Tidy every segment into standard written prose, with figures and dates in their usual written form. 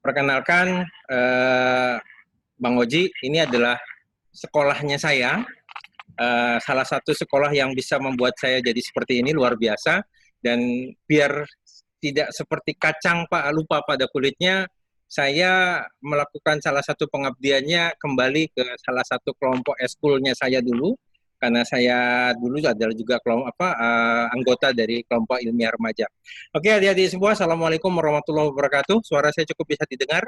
Perkenalkan, Bang Oji, ini adalah sekolahnya saya. Salah satu sekolah yang bisa membuat saya jadi seperti ini luar biasa. Dan biar tidak seperti kacang Pak lupa pada kulitnya, saya melakukan salah satu pengabdiannya kembali ke salah satu kelompok eskulnya saya dulu, karena saya dulu adalah juga anggota dari kelompok ilmiah remaja. Oke, adik-adik semua, Assalamualaikum warahmatullahi wabarakatuh. Suara saya cukup bisa didengar?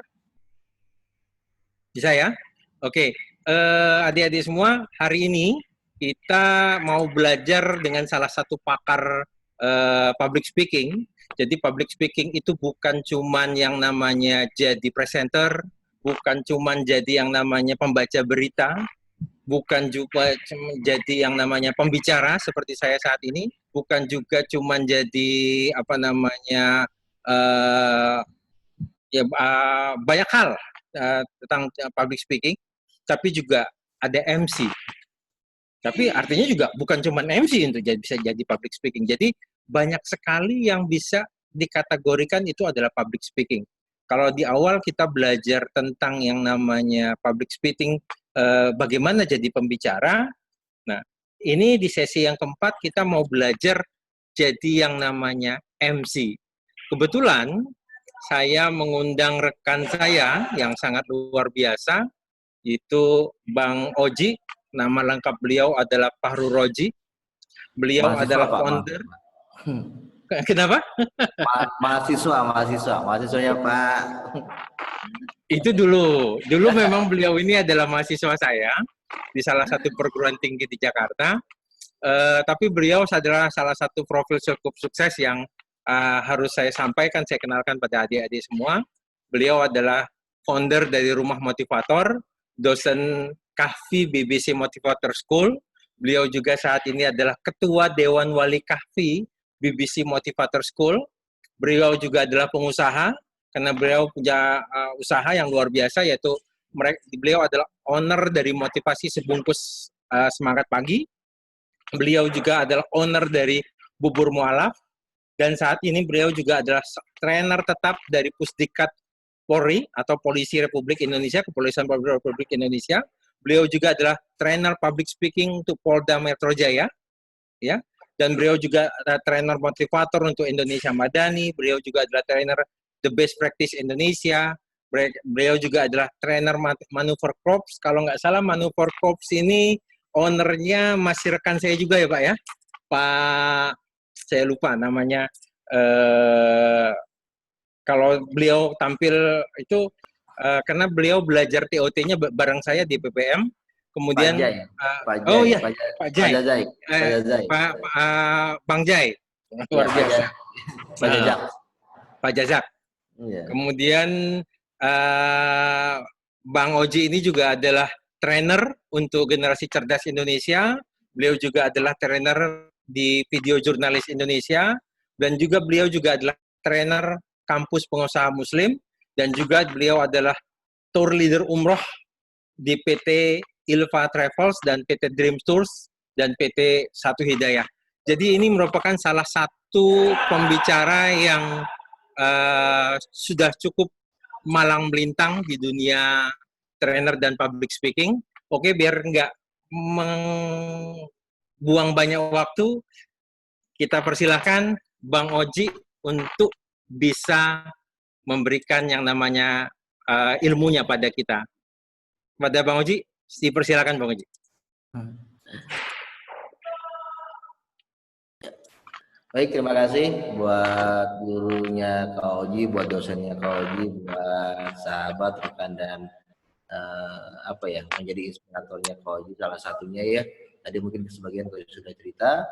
Bisa ya? Oke, adik-adik semua, hari ini kita mau belajar dengan salah satu pakar public speaking. Jadi public speaking itu bukan cuman yang namanya jadi presenter, bukan cuman jadi yang namanya pembaca berita, bukan juga jadi yang namanya pembicara seperti saya saat ini, bukan juga cuman jadi banyak hal tentang public speaking, tapi juga ada MC. Tapi artinya juga bukan cuma MC untuk bisa jadi public speaking. Jadi banyak sekali yang bisa dikategorikan itu adalah public speaking. Kalau di awal kita belajar tentang yang namanya public speaking, bagaimana jadi pembicara. Nah, ini di sesi yang keempat kita mau belajar jadi yang namanya MC. Kebetulan saya mengundang rekan saya yang sangat luar biasa, itu Bang Oji. Nama lengkap beliau adalah Fahru Roji. Beliau mahasiswa, adalah Pak, founder. Kenapa? Mahasiswanya Pak. Itu dulu memang beliau ini adalah mahasiswa saya di salah satu perguruan tinggi di Jakarta. Tapi beliau adalah salah satu profil cukup sukses yang harus saya sampaikan, saya kenalkan pada adik-adik semua. Beliau adalah founder dari Rumah Motivator, dosen Kahfi BBC Motivator School. Beliau juga saat ini adalah ketua Dewan Wali Kahfi BBC Motivator School. Beliau juga adalah pengusaha, karena beliau punya usaha yang luar biasa, yaitu beliau adalah owner dari Motivasi Sebungkus Semangat Pagi. Beliau juga adalah owner dari Bubur Mualaf, dan saat ini beliau juga adalah trainer tetap dari Pusdikat Polri atau Polisi Republik Indonesia, Kepolisian Republik Indonesia. Beliau juga adalah trainer public speaking untuk Polda Metro Jaya, ya. Dan beliau juga adalah trainer motivator untuk Indonesia Madani. Beliau juga adalah trainer The Best Practice Indonesia. Beliau juga adalah trainer Manuver Corps. Kalau nggak salah Manuver Corps ini ownernya masih rekan saya juga ya Pak ya. Pak, saya lupa namanya. Kalau beliau tampil itu karena beliau belajar TOT-nya bareng saya di PPM, kemudian Pak Jai, Bang Jai, luar biasa, Pak Jazak. Yeah. Kemudian Bang Oji ini juga adalah trainer untuk Generasi Cerdas Indonesia. Beliau juga adalah trainer di Video Jurnalis Indonesia, dan juga beliau juga adalah trainer Kampus Pengusaha Muslim, dan juga beliau adalah tour leader umroh di PT Ilva Travels dan PT Dream Tours dan PT Satu Hidayah. Jadi ini merupakan salah satu pembicara yang sudah cukup malang melintang di dunia trainer dan public speaking. Oke, biar nggak buang banyak waktu, kita persilahkan Bang Oji untuk bisa memberikan yang namanya ilmunya pada kita. Pada Bang Oji, dipersilakan Bang Oji. Baik, terima kasih buat gurunya Kak Oji, buat dosennya Kak Oji, buat sahabat, rekan, dan menjadi inspiratornya Kak Oji, salah satunya ya. Tadi mungkin sebagian Kak Oji sudah cerita.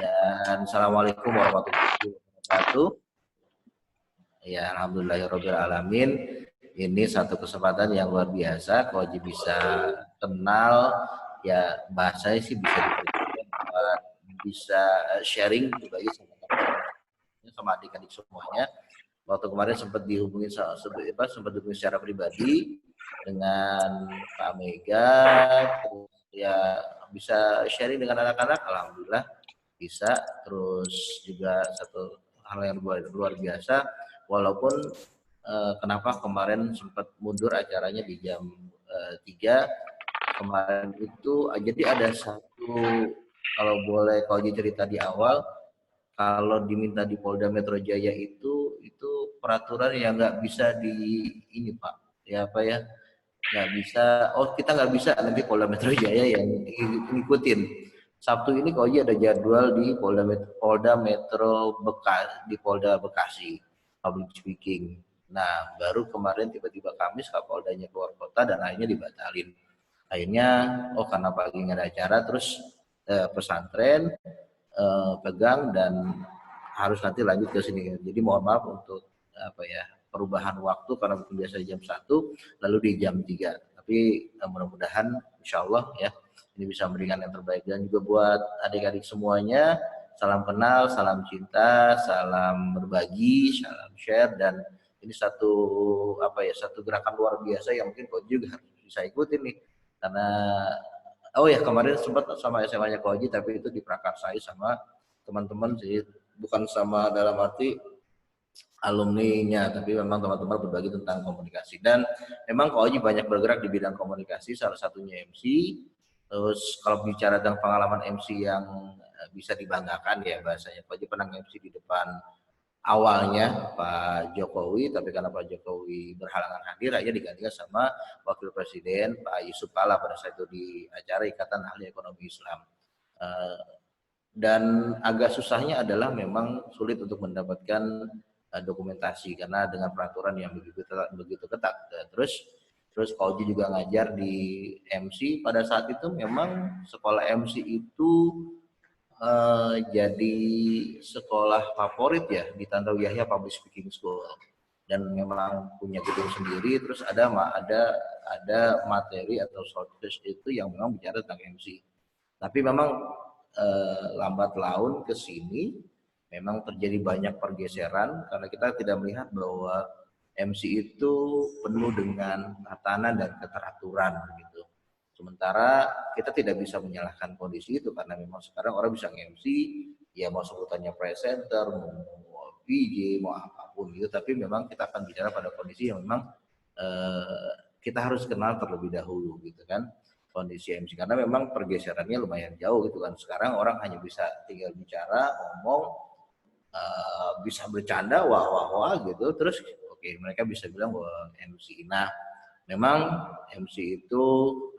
Dan Assalamualaikum warahmatullahi wabarakatuh. Ya, alhamdulillahirabbil alamin. Ini satu kesempatan yang luar biasa, Kak Oji bisa kenal, ya bahasanya sih bisa diperhatikan, bisa sharing juga ya sama adik-adik semuanya. Waktu kemarin sempat dihubungi secara pribadi dengan Pak Mega, terus ya bisa sharing dengan anak-anak, alhamdulillah bisa. Terus juga satu hal yang luar biasa, walaupun kenapa kemarin sempat mundur acaranya di jam 3 kemarin itu. Jadi ada satu, kalau boleh kalau cerita di awal, kalau diminta di Polda Metro Jaya itu peraturan yang nggak bisa di ini Pak, ya apa ya, nggak bisa, oh kita nggak bisa, nanti Polda Metro Jaya yang ngikutin. Sabtu ini Koji ada jadwal di Polda Metro Bekasi, di Polda Bekasi public speaking. Nah baru kemarin tiba-tiba Kamis Kapoldanya keluar kota dan akhirnya dibatalin. Akhirnya oh karena pagi nggak ada acara, terus pesantren pegang dan harus nanti lanjut ke sini. Jadi mohon maaf untuk apa ya, perubahan waktu karena mungkin biasa jam 1 lalu di jam 3. Tapi mudah-mudahan insya Allah ya ini bisa memberikan yang terbaik. Dan juga buat adik-adik semuanya, salam kenal, salam cinta, salam berbagi, salam share, dan ini satu apa ya, satu gerakan luar biasa yang mungkin kau juga harus bisa ikutin nih. Karena oh ya kemarin sempat sama SMA-nya Koji, tapi itu diprakarsai sama teman-teman sih, bukan sama dalam arti alumninya, tapi memang teman-teman berbagi tentang komunikasi. Dan memang Koji banyak bergerak di bidang komunikasi, salah satunya MC. Terus kalau bicara tentang pengalaman MC yang bisa dibanggakan ya bahasanya, Koji pernah MC di depan awalnya Pak Jokowi, tapi karena Pak Jokowi berhalangan hadir, aja digantikan sama Wakil Presiden Pak Yusuf Kala pada saat itu di acara Ikatan Ahli Ekonomi Islam. Dan agak susahnya adalah memang sulit untuk mendapatkan dokumentasi karena dengan peraturan yang begitu ketat. Terus Koji juga ngajar di MC pada saat itu. Memang sekolah MC itu jadi sekolah favorit ya di Tantowi Yahya Public Speaking School, dan memang punya gedung sendiri. Terus ada materi atau shortcase itu yang memang bicara tentang MC. Tapi memang lambat laun ke sini memang terjadi banyak pergeseran karena kita tidak melihat bahwa MC itu penuh dengan tatanan dan keteraturan gitu. Sementara kita tidak bisa menyalahkan kondisi itu karena memang sekarang orang bisa nge-MC, ya mau sebutannya presenter, mau VJ, mau apapun gitu, tapi memang kita akan bicara pada kondisi yang memang kita harus kenal terlebih dahulu gitu kan, kondisi MC, karena memang pergeserannya lumayan jauh gitu kan. Sekarang orang hanya bisa tinggal bicara, ngomong, bisa bercanda, wah gitu, terus oke, mereka bisa bilang bahwa MC. Nah, memang MC itu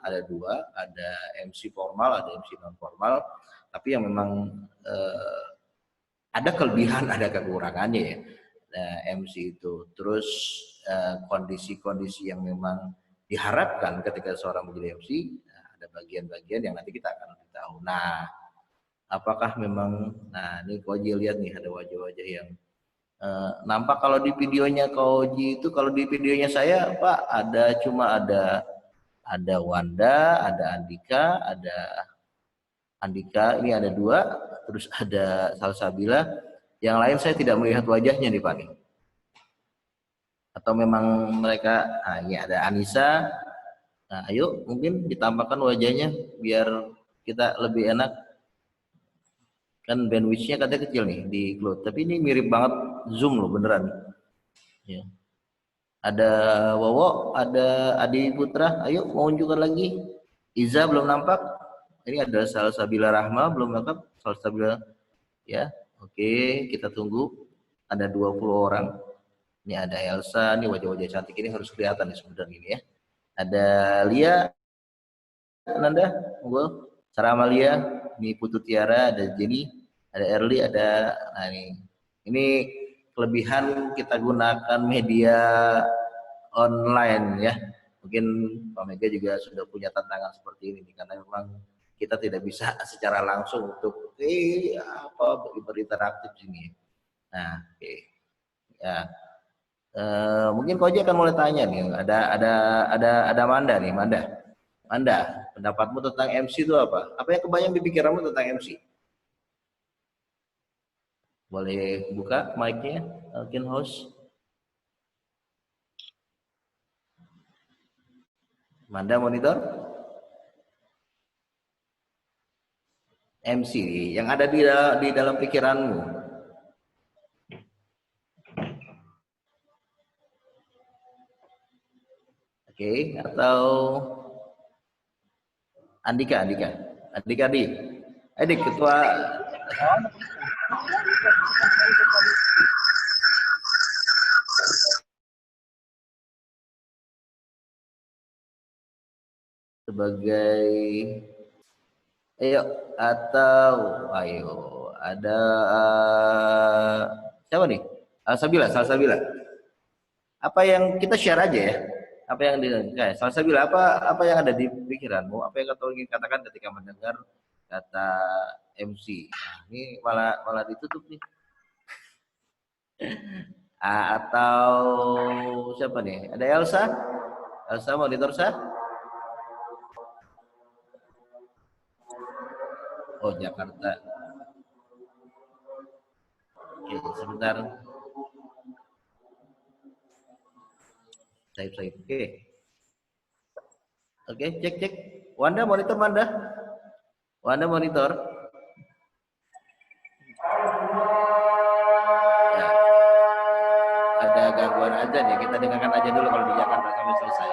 ada dua, ada MC formal, ada MC non formal, tapi yang memang ada kelebihan, ada kekurangannya ya. Nah, MC itu terus kondisi-kondisi yang memang diharapkan ketika seorang menjadi MC, ada bagian-bagian yang nanti kita akan tahu. Nah, apakah memang, nah ini Koji lihat nih ada wajah-wajah yang nampak kalau di videonya Koji itu, kalau di videonya saya Pak ada Wanda, ada Andika, ini ada dua, terus ada Salsabila. Yang lain saya tidak melihat wajahnya nih Pak nih. Atau memang mereka, nah ini ada Anissa. Nah ayo mungkin ditambahkan wajahnya biar kita lebih enak. Kan bandwidth-nya katanya kecil nih di cloud, tapi ini mirip banget Zoom loh beneran. Ya. Ada Wowo, ada Adi Putra, ayo mau unjukkan lagi. Iza belum nampak. Ini ada Salsabila Rahma belum nampak. Salsabila ya. Oke, kita tunggu. Ada 20 orang. Ini ada Elsa, ini wajah-wajah cantik ini harus kelihatan nih sebenarnya ini ya. Ada Lia, Nanda, monggo. Sarah Amalia, ini Putu Tiara, ada Jenny, ada Erli, ada, nah ini kelebihan kita gunakan media online ya. Mungkin Pak Mega juga sudah punya tantangan seperti ini karena memang kita tidak bisa secara langsung untuk berinteraktif sini. Nah, oke. Ya. Mungkin Koji akan mulai tanya nih. Ada Manda nih, Manda, pendapatmu tentang MC itu apa? Apa yang kebayang di pikiranmu tentang MC? Boleh buka mic-nya, mungkin host. Manda monitor. MC yang ada di dalam pikiranmu. Oke, atau Andika di. Adik ketua sebagai ayo atau ayo ada siapa nih? Salsabila. Apa yang kita share aja ya? Apa yang di Salsabila apa yang ada di pikiranmu? Apa yang kau ingin katakan ketika mendengar kata MC? Nah, ini malah ditutup nih. Atau siapa nih? Ada Elsa? Elsa monitor sah? Oh, Jakarta. Oke, sebentar. Saya. Oke. Oke, cek. Wanda monitor Wanda. Wanda monitor. Ya, ada gangguan aja nih. Kita dengarkan aja dulu kalau di Jakarta sampai selesai.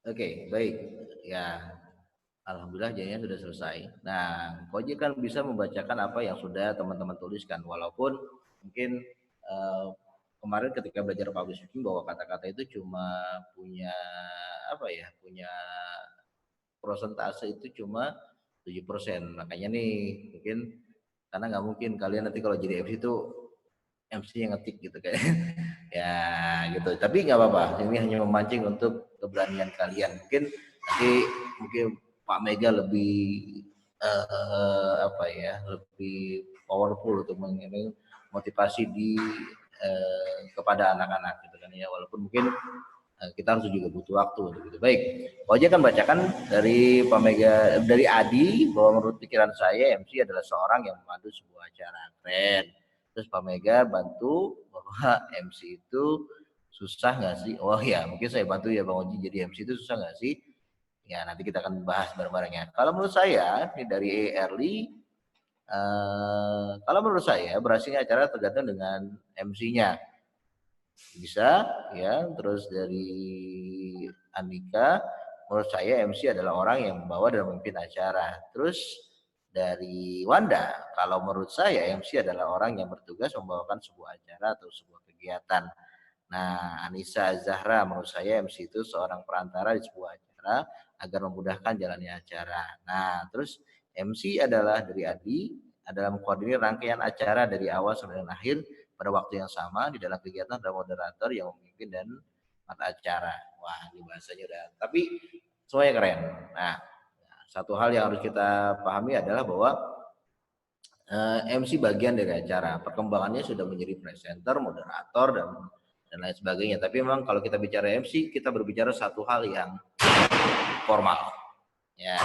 Oke, baik. Ya, alhamdulillah jadinya sudah selesai. Nah, Koji kan bisa membacakan apa yang sudah teman-teman tuliskan, walaupun mungkin eh, kemarin ketika belajar public speaking bahwa kata-kata itu cuma punya apa ya, punya prosentase itu cuma 7%. Makanya nih mungkin karena nggak mungkin kalian nanti kalau jadi MC itu MC yang ngetik gitu kayak ya gitu. Tapi nggak apa-apa. Ini hanya memancing untuk keberanian kalian. Mungkin Pak Mega lebih apa ya, lebih powerful untuk motivasi di kepada anak-anak gitu kan ya. Walaupun mungkin kita harus juga butuh waktu untuk itu. Baik, Oja akan bacakan dari Pak Mega, dari Adi, bahwa menurut pikiran saya MC adalah seorang yang memandu sebuah acara keren. Terus Pak Mega bantu bahwa MC itu susah nggak sih? Oh ya, mungkin saya bantu ya Bang Oji, jadi MC itu susah nggak sih? Ya nanti kita akan bahas bareng-bareng ya. Kalau menurut saya, ini dari Early, kalau menurut saya berhasilnya acara tergantung dengan MC-nya. Bisa ya. Terus dari Andika, menurut saya MC adalah orang yang membawa dan memimpin acara. Terus dari Wanda, kalau menurut saya MC adalah orang yang bertugas membawakan sebuah acara atau sebuah kegiatan. Nah, Anissa Zahra, menurut saya MC itu seorang perantara di sebuah acara agar memudahkan jalannya acara. Nah, terus MC adalah dari Adi, adalah mengkoordinir rangkaian acara dari awal sampai dengan akhir pada waktu yang sama. Di dalam kegiatan ada moderator yang memimpin dan mata acara. Wah, ini bahasanya udah. Tapi semuanya keren. Nah, satu hal yang harus kita pahami adalah bahwa MC bagian dari acara. Perkembangannya sudah menjadi presenter, moderator, dan lain sebagainya. Tapi memang kalau kita bicara MC, kita berbicara satu hal yang formal. Ya,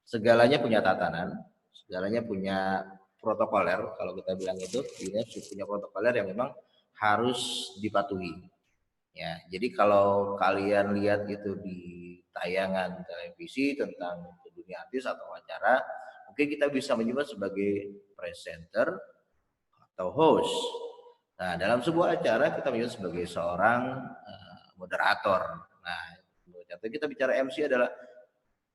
segalanya punya tatanan, segalanya punya protokoler. Kalau kita bilang itu, ini punya protokoler yang memang harus dipatuhi. Ya, jadi kalau kalian lihat itu di tayangan televisi tentang dunia artis atau acara, mungkin kita bisa menyebut sebagai presenter atau host. Nah, dalam sebuah acara kita menyebut sebagai seorang moderator. Nah, kita bicara MC adalah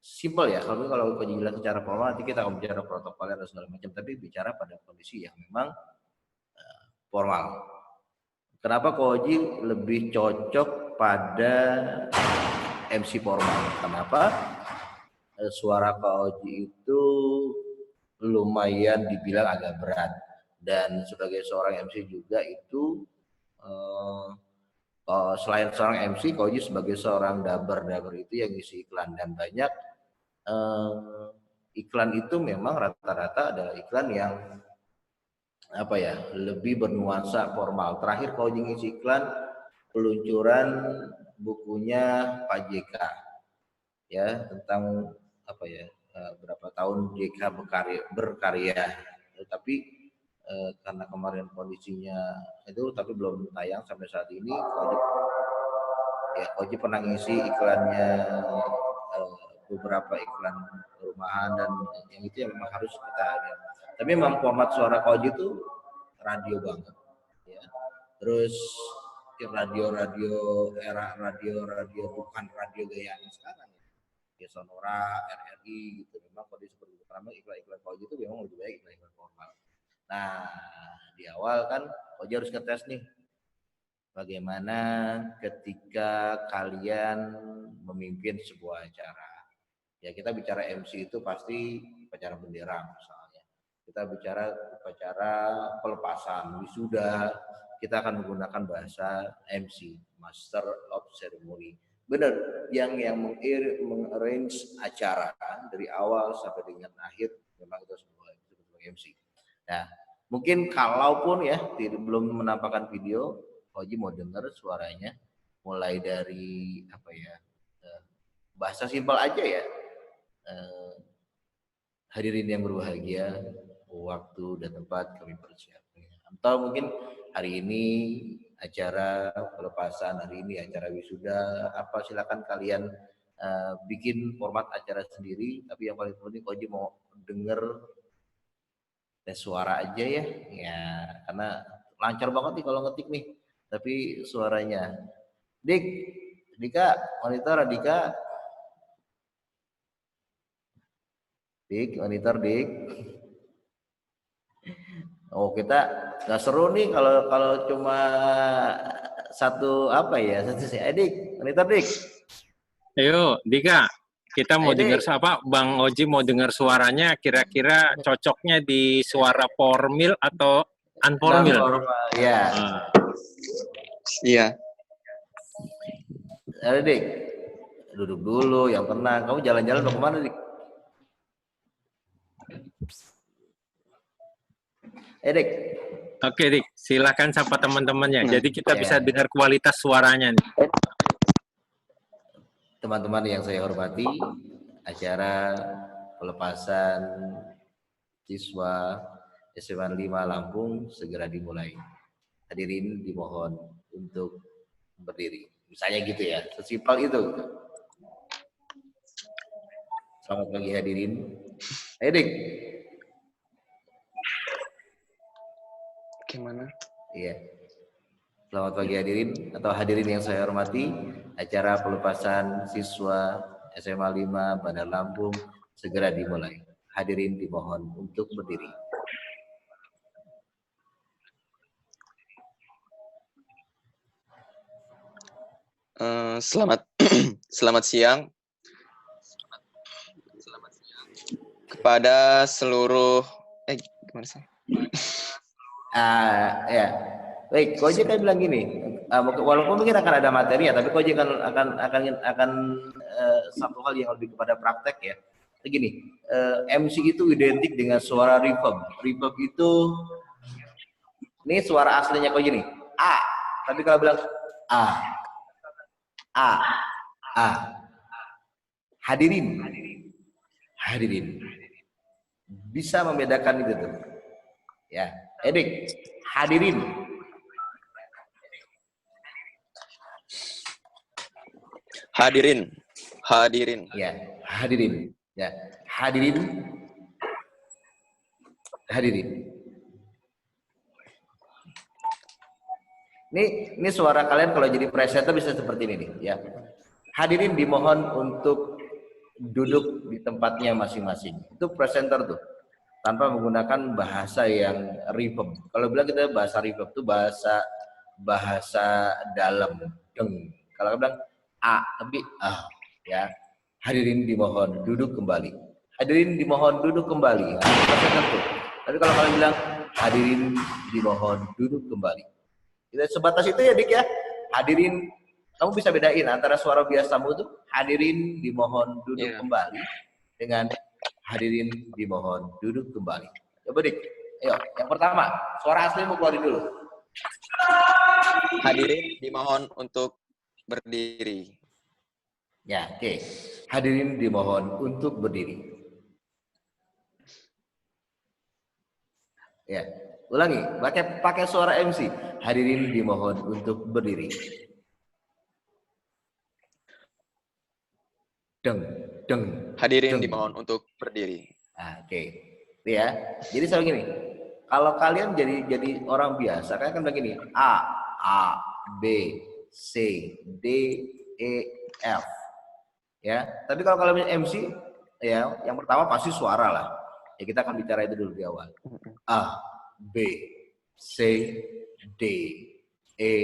simple ya. Kalau jelas secara formal nanti kita akan bicara protokol dan segala macam, tapi bicara pada kondisi yang memang formal. Kenapa Koji lebih cocok pada MC formal? Kenapa? Suara Koji itu lumayan dibilang agak berat, dan sebagai seorang MC juga itu selain seorang MC, Koji sebagai seorang daber itu yang ngisi iklan, dan banyak iklan itu memang rata-rata adalah iklan yang apa ya, lebih bernuansa formal. Terakhir Koji ngisi iklan peluncuran bukunya Pak JK ya, tentang apa ya, berapa tahun JK berkarya. Tapi karena kemarin kondisinya itu, tapi belum tayang sampai saat ini. Koji pernah ngisi iklannya, beberapa iklan perumahan, dan yang itu yang memang harus kita lihat. Tapi memang format suara Koji itu radio banget ya. Terus radio-radio era radio bukan radio gaya sekarang ya, Sonora, RRI gitu. Memang kode seperti itu, karena iklan-iklan Koji itu memang lebih baik iklan formal. Nah, di awal kan Koji harus ngetes nih, bagaimana ketika kalian memimpin sebuah acara. Ya, kita bicara MC itu pasti upacara bendera misalnya. Kita bicara upacara pelepasan, wisuda, kita akan menggunakan bahasa MC, Master of Ceremony. Benar, yang mengarrange acara dari awal sampai dengan akhir memang itu sebagai MC. Nah, mungkin kalaupun ya belum menampakkan video, Koji mau dengar suaranya mulai dari apa ya, bahasa simpel aja ya. Hadirin yang berbahagia, waktu dan tempat kami persiapkan. Atau mungkin hari ini acara pelepasan, hari ini acara wisuda, apa silakan kalian bikin format acara sendiri. Tapi yang paling penting Koji mau denger tes suara aja ya, karena lancar banget nih kalau ngetik nih. Tapi suaranya, Dik, Dika, monitor Dika. Dik, monitor Dik. Oh, kita nggak seru nih kalau cuma satu apa ya? Satu sih. Dik, monitor Dik. Ayo, Dika, kita mau dengar Dik. apa? Bang Oji mau dengar suaranya. Kira-kira cocoknya di suara formal atau unformal? Normal, ya. Iya. Ada Dik. Duduk dulu, yang tenang. Kamu jalan-jalan mau kemana Dik? Dik. Oke, Dik. Silakan sapa teman-temannya. Jadi kita bisa dengar kualitas suaranya nih. Teman-teman yang saya hormati, acara pelepasan siswa SMA 5 Lampung segera dimulai. Hadirin dimohon untuk berdiri. Misalnya gitu ya, sesimpel itu. Selamat pagi hadirin. Dik. Gimana? Iya. Selamat pagi hadirin atau hadirin yang saya hormati. Acara pelepasan siswa SMA 5 Bandar Lampung segera dimulai. Hadirin dimohon untuk berdiri. Selamat selamat siang kepada seluruh gimana sih? Ya. Baik, Koji kan bilang gini, walaupun mungkin akan ada materi ya, tapi Koji akan satu hal yang lebih kepada praktek ya. Begini, MC itu identik dengan suara reverb. Reverb itu, ini suara aslinya Koji nih, A. Tapi kalau bilang A, hadirin, bisa membedakan itu tuh. Ya, Edik, hadirin. Hadirin. Ya, hadirin. Ya, hadirin. Ini suara kalian kalau jadi presenter bisa seperti ini nih, ya. Hadirin dimohon untuk duduk di tempatnya masing-masing. Itu presenter tuh. Tanpa menggunakan bahasa yang reverb. Kalau bilang kita bahasa reverb itu bahasa dalam, deng. Kalau bilang A tapi ya. Hadirin dimohon duduk kembali. Hadirin dimohon duduk kembali. Tapi kalau kalian bilang hadirin dimohon duduk kembali. Kita sebatas itu ya Dik ya. Hadirin, kamu bisa bedain antara suara biasamu tuh hadirin dimohon duduk kembali dengan hadirin dimohon duduk kembali. Coba Dik. Ayo, yang pertama, suara aslimu keluarin dulu. Hadirin dimohon untuk berdiri. Ya, oke. Hadirin dimohon untuk berdiri. Ya, ulangi. Pakai suara MC. Hadirin dimohon untuk berdiri. Deng. Hadirin dimohon untuk berdiri. Oke. Ya. Jadi saya gini. Kalau kalian jadi orang biasa, kalian kan begini. A, B, C, D, E, F. Ya, tapi kalau kalian MC, ya, yang pertama pasti suara lah. Ya kita akan bicara itu dulu di awal. A, B, C, D, E,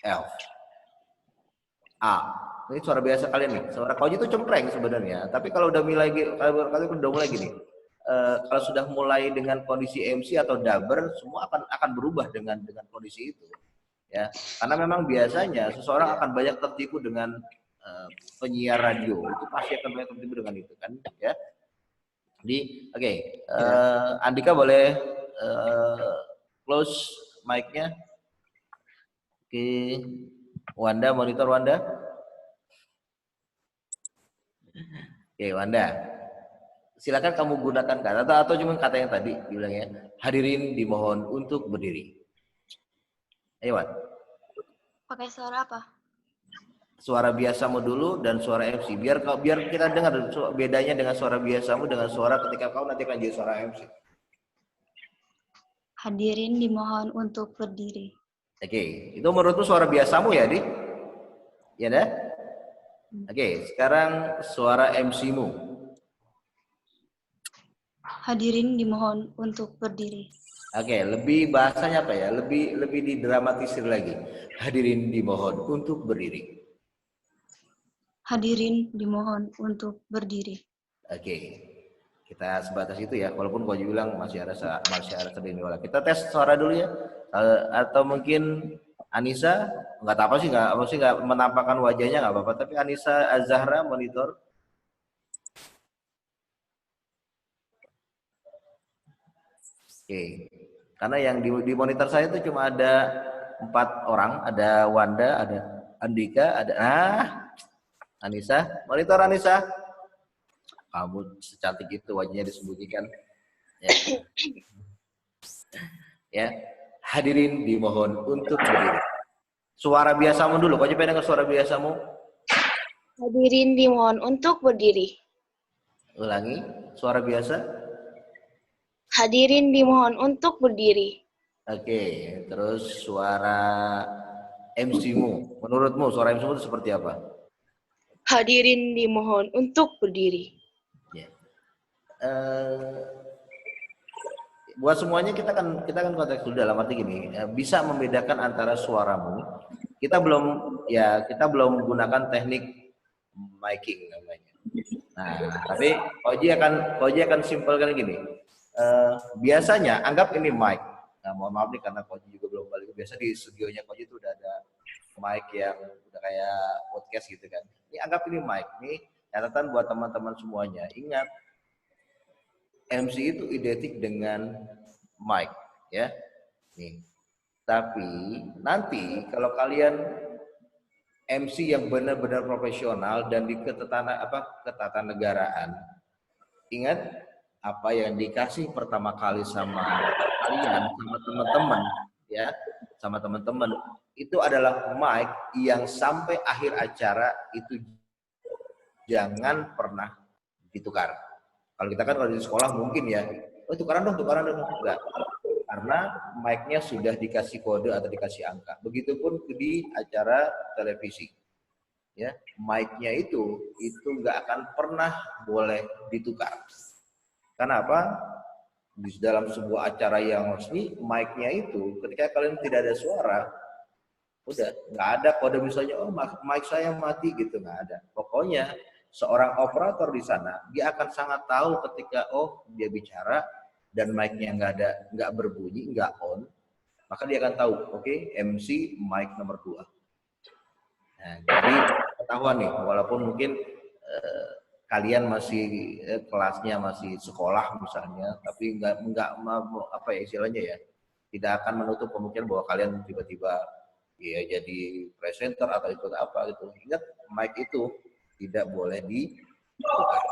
F. A. Ini suara biasa kalian nih. Suara Koji itu cempreng sebenarnya. Tapi kalau udah mulai gini, kalau sudah mulai dengan kondisi MC atau dubber, semua akan berubah dengan kondisi itu. Ya, karena memang biasanya seseorang akan banyak tertipu dengan penyiar radio, itu pasti akan banyak tertipu dengan itu kan, ya. Oke. Andika boleh close mic-nya. Oke. Wanda, monitor Wanda. Oke, Wanda. Silakan kamu gunakan kata atau cuma kata yang tadi dibilangnya. Hadirin dimohon untuk berdiri. Ayo, Wan. Pakai suara apa? Suara biasamu dulu dan suara MC. Biar kita dengar bedanya dengan suara biasamu dengan suara ketika kau nanti akan jadi suara MC. Hadirin dimohon untuk berdiri. Oke, itu menurutmu suara biasamu ya, Di? Ya dah? Oke, sekarang suara MC-mu. Hadirin dimohon untuk berdiri. Oke, lebih bahasanya apa ya? Lebih didramatisir lagi. Hadirin dimohon untuk berdiri. Hadirin dimohon untuk berdiri. Oke, kita sebatas itu ya. Walaupun kau bilang masih ada sedikit wala. Kita tes suara dulu ya. Atau mungkin Anissa nggak apa sih nggak menampakkan wajahnya nggak apa-apa. Tapi Anissa Azahra monitor. Oke, karena yang di monitor saya itu cuma ada 4 orang. Ada Wanda, ada Andika, ada Anissa. Monitor Anissa. Kamu secantik itu wajahnya disembunyikan. Ya. Ya. Hadirin dimohon untuk berdiri. Suara biasamu dulu. Kau coba dengan suara biasamu. Hadirin dimohon untuk berdiri. Ulangi. Suara biasa. Hadirin dimohon untuk berdiri. Oke. Terus suara MC-mu. Menurutmu suara MC-mu itu seperti apa? Hadirin dimohon untuk berdiri. Ya. Buat semuanya kita kan konteks dulu dalam arti gini, bisa membedakan antara suaramu. Kita belum menggunakan teknik miking namanya. Nah, tapi Koji akan simpelkan gini. Biasanya anggap ini mic. Nah, mohon maaf nih karena Koji juga belum balik. Biasa di studionya Koji itu udah ada mic yang udah kayak podcast gitu kan. Ini anggap ini mic. Ini catatan buat teman-teman semuanya. Ingat, MC itu identik dengan mic, ya. Nih. Tapi nanti kalau kalian MC yang benar-benar profesional dan di ketatanegaraan, ingat apa yang dikasih pertama kali sama kalian, sama teman-teman, ya, sama teman-teman itu adalah mic yang sampai akhir acara itu jangan pernah ditukar. Kalau kita kan kalau di sekolah mungkin ya, tukaran dong, enggak. Karena mic-nya sudah dikasih kode atau dikasih angka. Begitupun di acara televisi. Ya, mic-nya itu enggak akan pernah boleh ditukar. Kenapa? Di dalam sebuah acara yang resmi, mic-nya itu ketika kalian tidak ada suara, udah nggak ada kode misalnya, oh mic saya mati gitu, nggak ada. Pokoknya seorang operator di sana, dia akan sangat tahu ketika dia bicara dan mic-nya nggak berbunyi, nggak on, maka dia akan tahu, oke, MC mic nomor 2. Nah, jadi ketahuan nih, walaupun mungkin kalian masih kelasnya masih sekolah misalnya, tapi nggak apa ya istilahnya ya, tidak akan menutup kemungkinan bahwa kalian tiba-tiba ya jadi presenter atau ikut apa gitu. Ingat, mic itu tidak boleh ditukar.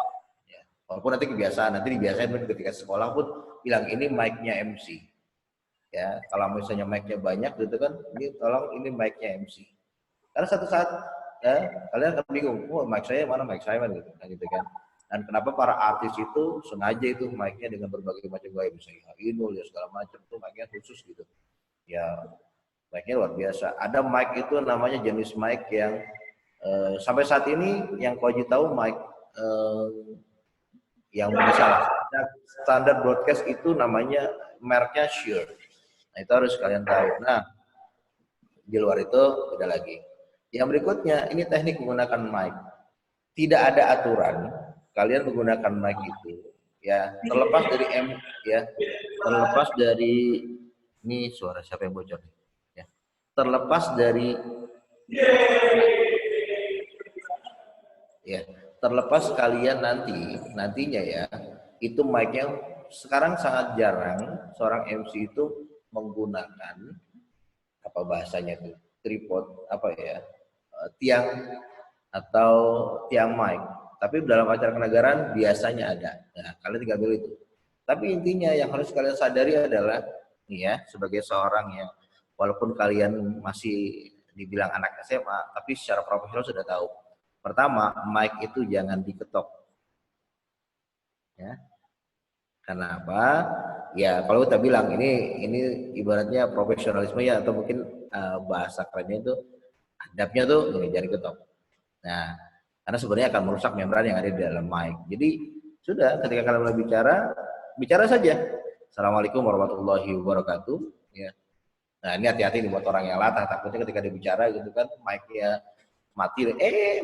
Ya. Walaupun nanti kebiasaan, nanti dibiasain ketika sekolah pun bilang ini mic-nya MC. Ya, kalau misalnya mic-nya banyak gitu kan, ini tolong ini mic-nya MC. Karena satu saat ya kalian akan bingung, mic saya mana gitu kan. Dan kenapa para artis itu sengaja itu mic-nya dengan berbagai macam gaya, misalnya Inul ya segala macam tuh mic-nya khusus gitu. Ya, mic-nya luar biasa. Ada mic itu namanya jenis mic yang sampai saat ini yang Koji tahu mic yang bisa standar broadcast itu namanya mereknya Shure. Nah, itu harus kalian tahu. Nah, di luar itu beda lagi. Yang berikutnya ini teknik menggunakan mic. Tidak ada aturan kalian menggunakan mic itu ya, terlepas dari terlepas dari ini suara siapa yang bocor ya. Terlepas dari ya, terlepas kalian nantinya ya, itu mic-nya sekarang sangat jarang seorang MC itu menggunakan apa bahasanya tuh, tripod apa ya, tiang atau tiang mic. Tapi dalam acara kenegaraan biasanya ada. Nah, kalian tinggal pilih itu. Tapi intinya yang harus kalian sadari adalah nih ya, sebagai seorang yang walaupun kalian masih dibilang anak SMA, tapi secara profesional sudah tahu. Pertama, mic itu jangan diketok. Ya. Kenapa? Ya, kalau kita bilang ini ibaratnya profesionalisme ya, atau mungkin bahasa kerennya itu adabnya tuh ini jangan diketok. Nah, Karena sebenarnya akan merusak membran yang ada di dalam mic. Jadi sudah, ketika kalian mulai bicara, bicara saja. Assalamualaikum warahmatullahi wabarakatuh. Ya. Nah ini hati-hati nih buat orang yang latah, takutnya ketika dia bicara gitu kan mic-nya mati,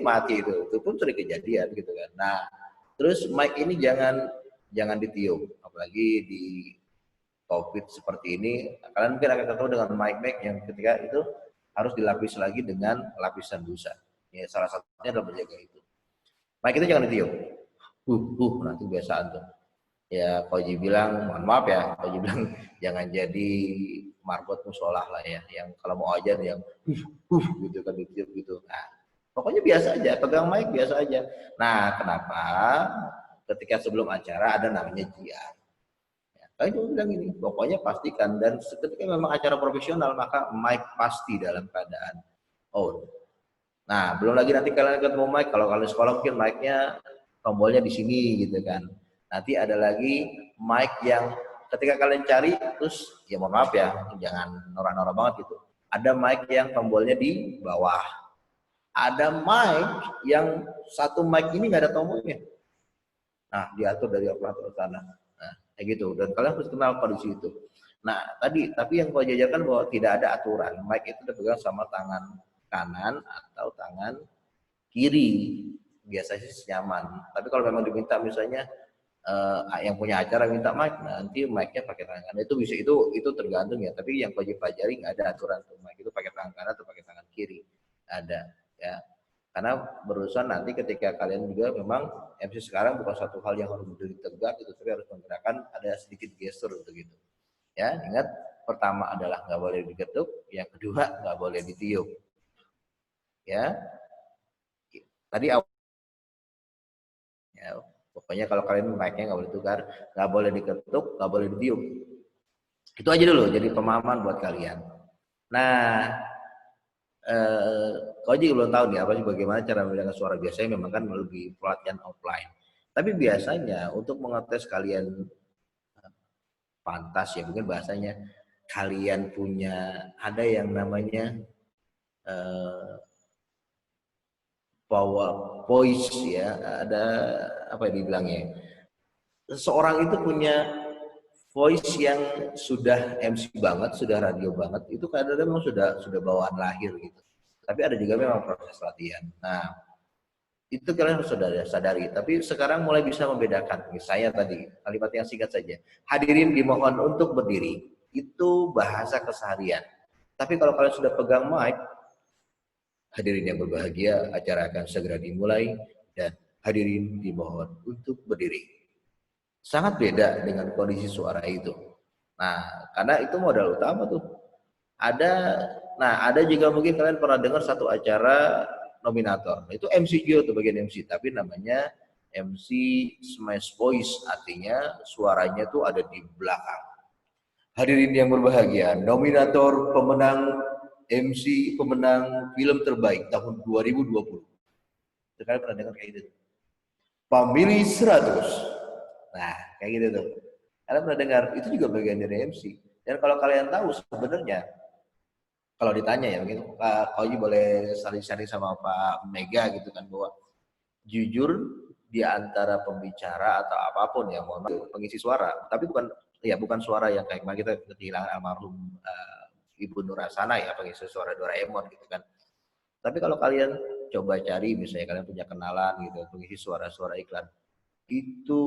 mati itu pun sering kejadian gitu kan. Nah terus mic ini jangan ditiup, apalagi di COVID seperti ini. Kalian mungkin akan ketemu dengan mic yang ketika itu harus dilapis lagi dengan lapisan busa. Ya, salah satunya adalah menjaga itu. Mic itu jangan ditiup. Nanti kebiasaan tuh. Ya, Koji bilang, mohon maaf ya, Koji bilang jangan jadi marbot musolah lah ya, yang kalau mau ajan yang gitu kan ditiup gitu. Nah, pokoknya biasa aja, pegang mic biasa aja. Nah, kenapa? Ketika sebelum acara ada namanya jiar. Kalian juga bilang ini, pokoknya pastikan, dan ketika memang acara profesional maka mic pasti dalam keadaan on. Nah, belum lagi nanti kalian ketemu mic, kalau kalian sekolah mungkin mic-nya tombolnya di sini gitu kan. Nanti ada lagi mic yang ketika kalian cari, terus ya mohon maaf ya, jangan norak-norak banget gitu. Ada mic yang tombolnya di bawah. Ada mic yang satu mic ini nggak ada tombolnya. Nah, diatur dari operator sana. Nah, kayak gitu. Dan kalian harus kenal kondisi itu. Nah, tapi yang kau jajarkan bahwa tidak ada aturan. Mic itu dipegang sama tangan kanan atau tangan kiri. Biasanya sih nyaman. Tapi kalau memang diminta misalnya yang punya acara minta mic, nanti mic-nya pakai tangan kanan. Itu bisa, itu tergantung ya. Tapi yang kau pelajari nggak ada aturan tuh mic itu pakai tangan kanan atau pakai tangan kiri. Ada ya. Karena berurusan nanti ketika kalian juga memang MC sekarang bukan satu hal yang harus berdiri tegak gitu, tapi harus menggerakkan ada sedikit gestur untuk itu. Ya, ingat pertama adalah nggak boleh diketuk, yang kedua nggak boleh ditiup. Ya, tadi ya, pokoknya kalau kalian mic-nya nggak boleh tukar, nggak boleh diketuk, nggak boleh ditiup. Itu aja dulu, jadi pemahaman buat kalian. Nah, kau juga belum tahu nih apa sih bagaimana cara membedakan suara. Biasanya memang kan lebih pelatihan offline. Tapi biasanya untuk mengetes kalian pantas ya, mungkin bahasanya kalian punya ada yang namanya power voice ya, ada apa yang dibilangnya. Seseorang itu punya voice yang sudah MC banget, sudah radio banget, itu kadang-kadang memang sudah bawaan lahir gitu. Tapi ada juga memang proses latihan. Nah, itu kalian harus sudah sadari. Tapi sekarang mulai bisa membedakan. Saya tadi, kalimat yang singkat saja. Hadirin dimohon untuk berdiri. Itu bahasa keseharian. Tapi kalau kalian sudah pegang mic, hadirin yang berbahagia, acara akan segera dimulai. Dan hadirin dimohon untuk berdiri. Sangat beda dengan kondisi suara itu. Nah, karena itu modal utama tuh. Ada juga mungkin kalian pernah dengar satu acara nominator. Itu MC juga tuh, bagian MC, tapi namanya MC Smash Voice, artinya suaranya tuh ada di belakang. Hadirin yang berbahagia, nominator pemenang MC pemenang film terbaik tahun 2020. Kalian pernah dengar kayak gitu? Pemilih 100. Nah, kayak gitu tuh. Kalian pernah dengar, itu juga bagian dari MC. Dan kalau kalian tahu sebenarnya, kalau ditanya ya, mungkin Kak Koji boleh sharing sama Pak Mega gitu kan, bahwa jujur di antara pembicara atau apapun ya, mohon maaf, pengisi suara, tapi bukan suara yang kayak kemarin kita kehilangan almarhum Ibu Nurasana ya, pengisi suara Doraemon gitu kan. Tapi kalau kalian coba cari, misalnya kalian punya kenalan gitu, pengisi suara-suara iklan, itu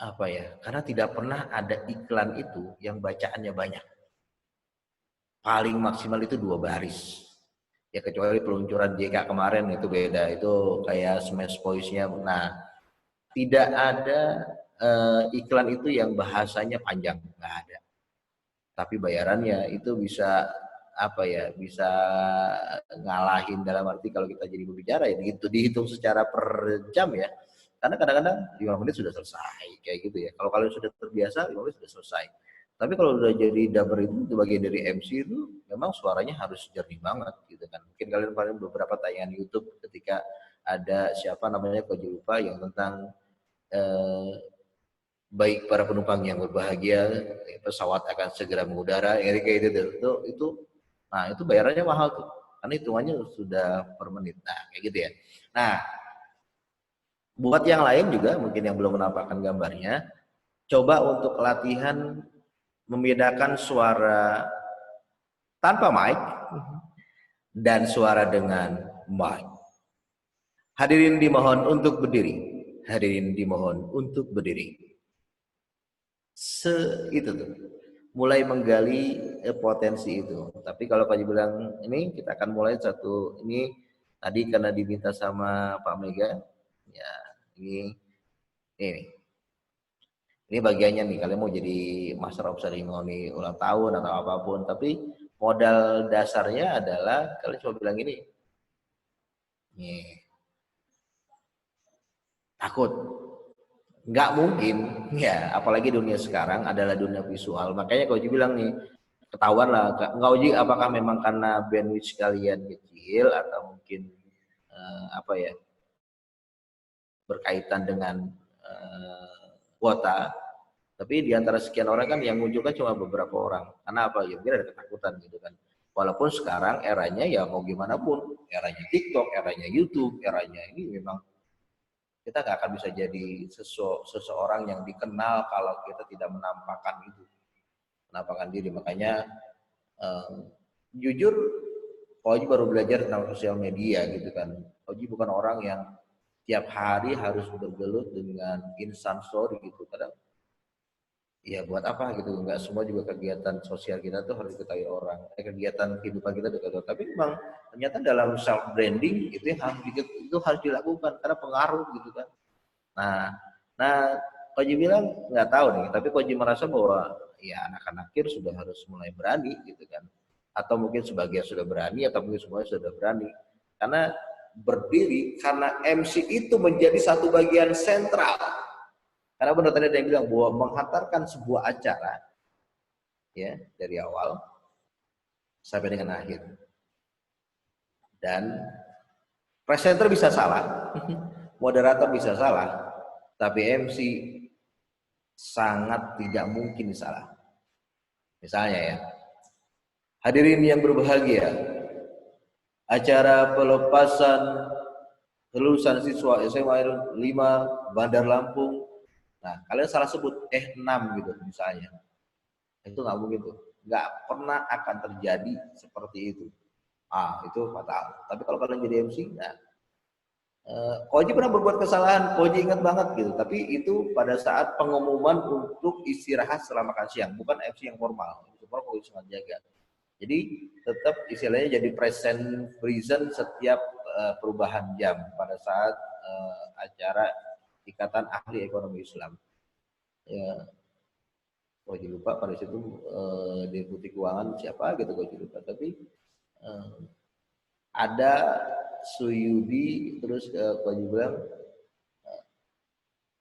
apa ya, karena tidak pernah ada iklan itu yang bacaannya banyak. Paling maksimal itu 2 baris. Ya kecuali peluncuran JK kemarin itu beda, itu kayak Smash Voice-nya. Nah, tidak ada iklan itu yang bahasanya panjang, nggak ada. Tapi bayarannya itu bisa apa ya, bisa ngalahin dalam arti kalau kita jadi pembicara ya, gitu dihitung secara per jam ya. Karena kadang-kadang 5 menit sudah selesai, kayak gitu ya. Kalau kalian sudah terbiasa, 5 menit sudah selesai. Tapi kalau udah jadi dubber itu bagian dari MC itu, memang suaranya harus jernih banget gitu kan. Mungkin kalian beberapa tayangan YouTube ketika ada siapa namanya, kok lupa, yang tentang baik para penumpang yang berbahagia, pesawat akan segera mengudara, kayak gitu. Nah itu bayarannya mahal tuh. karena hitungannya sudah per menit. Nah, kayak gitu ya. Nah, buat yang lain juga mungkin yang belum menampakkan gambarnya, coba untuk latihan membedakan suara tanpa mic dan suara dengan mic. Hadirin dimohon untuk berdiri. Hadirin dimohon untuk berdiri. Itu tuh. Mulai menggali potensi itu. Tapi kalau Pak bilang ini kita akan mulai satu ini tadi karena diminta sama Pak Mega, ya ini bagiannya nih. Kalian mau jadi Master of Ceremony ulang tahun atau apapun, tapi modal dasarnya adalah kalian coba bilang ini, takut. Nggak mungkin, ya. Apalagi dunia sekarang adalah dunia visual. Makanya kalau Uji bilang nih, ketahuan lah. Nggak Uji, apakah memang karena bandwidth kalian kecil atau mungkin berkaitan dengan kuota. Tapi di antara sekian orang kan yang muncul kan cuma beberapa orang. Karena apa? Ya mungkin ada ketakutan gitu kan. Walaupun sekarang eranya ya mau gimana pun, eranya TikTok, eranya YouTube, eranya ini memang kita nggak akan bisa jadi seseorang yang dikenal kalau kita tidak menampakkan diri. Makanya jujur, Oji baru belajar tentang sosial media gitu kan. Oji bukan orang yang tiap hari harus bergelut dengan instant story gitu. Kadang ya buat apa gitu, nggak semua juga kegiatan sosial kita tuh harus diketahui orang, kegiatan kehidupan kita diketahui. Tapi memang ternyata dalam self branding itu harus dilakukan karena pengaruh gitu kan. Nah Koji bilang nggak tahu nih, tapi Koji merasa bahwa ya anak-anak akhir sudah harus mulai berani gitu kan, atau mungkin sebagian sudah berani atau mungkin semuanya sudah berani, karena berdiri karena MC itu menjadi satu bagian sentral. Karena benar tadi ada yang bilang bahwa menghantarkan sebuah acara ya dari awal sampai dengan akhir. Dan presenter bisa salah, moderator bisa salah, tapi MC sangat tidak mungkin salah. Misalnya ya, hadirin yang berbahagia, acara pelepasan lulusan siswa SMA 5 Bandar Lampung. Nah, kalian salah sebut 6 gitu misalnya. Itu nggak mungkin tuh. Nggak pernah akan terjadi seperti itu. Itu fatal. Tapi kalau kalian jadi MC, nah, Koji pernah berbuat kesalahan, Koji ingat banget gitu. Tapi itu pada saat pengumuman untuk istirahat setelah makan siang, bukan MC yang formal. Itu formal Koji sangat jaga. Jadi tetap istilahnya jadi present setiap perubahan jam pada saat acara Ikatan Ahli Ekonomi Islam. Ya, Koji lupa pada situ Deputi Keuangan siapa gitu Koji lupa. Tapi ada Suyudi, terus Koji bilang,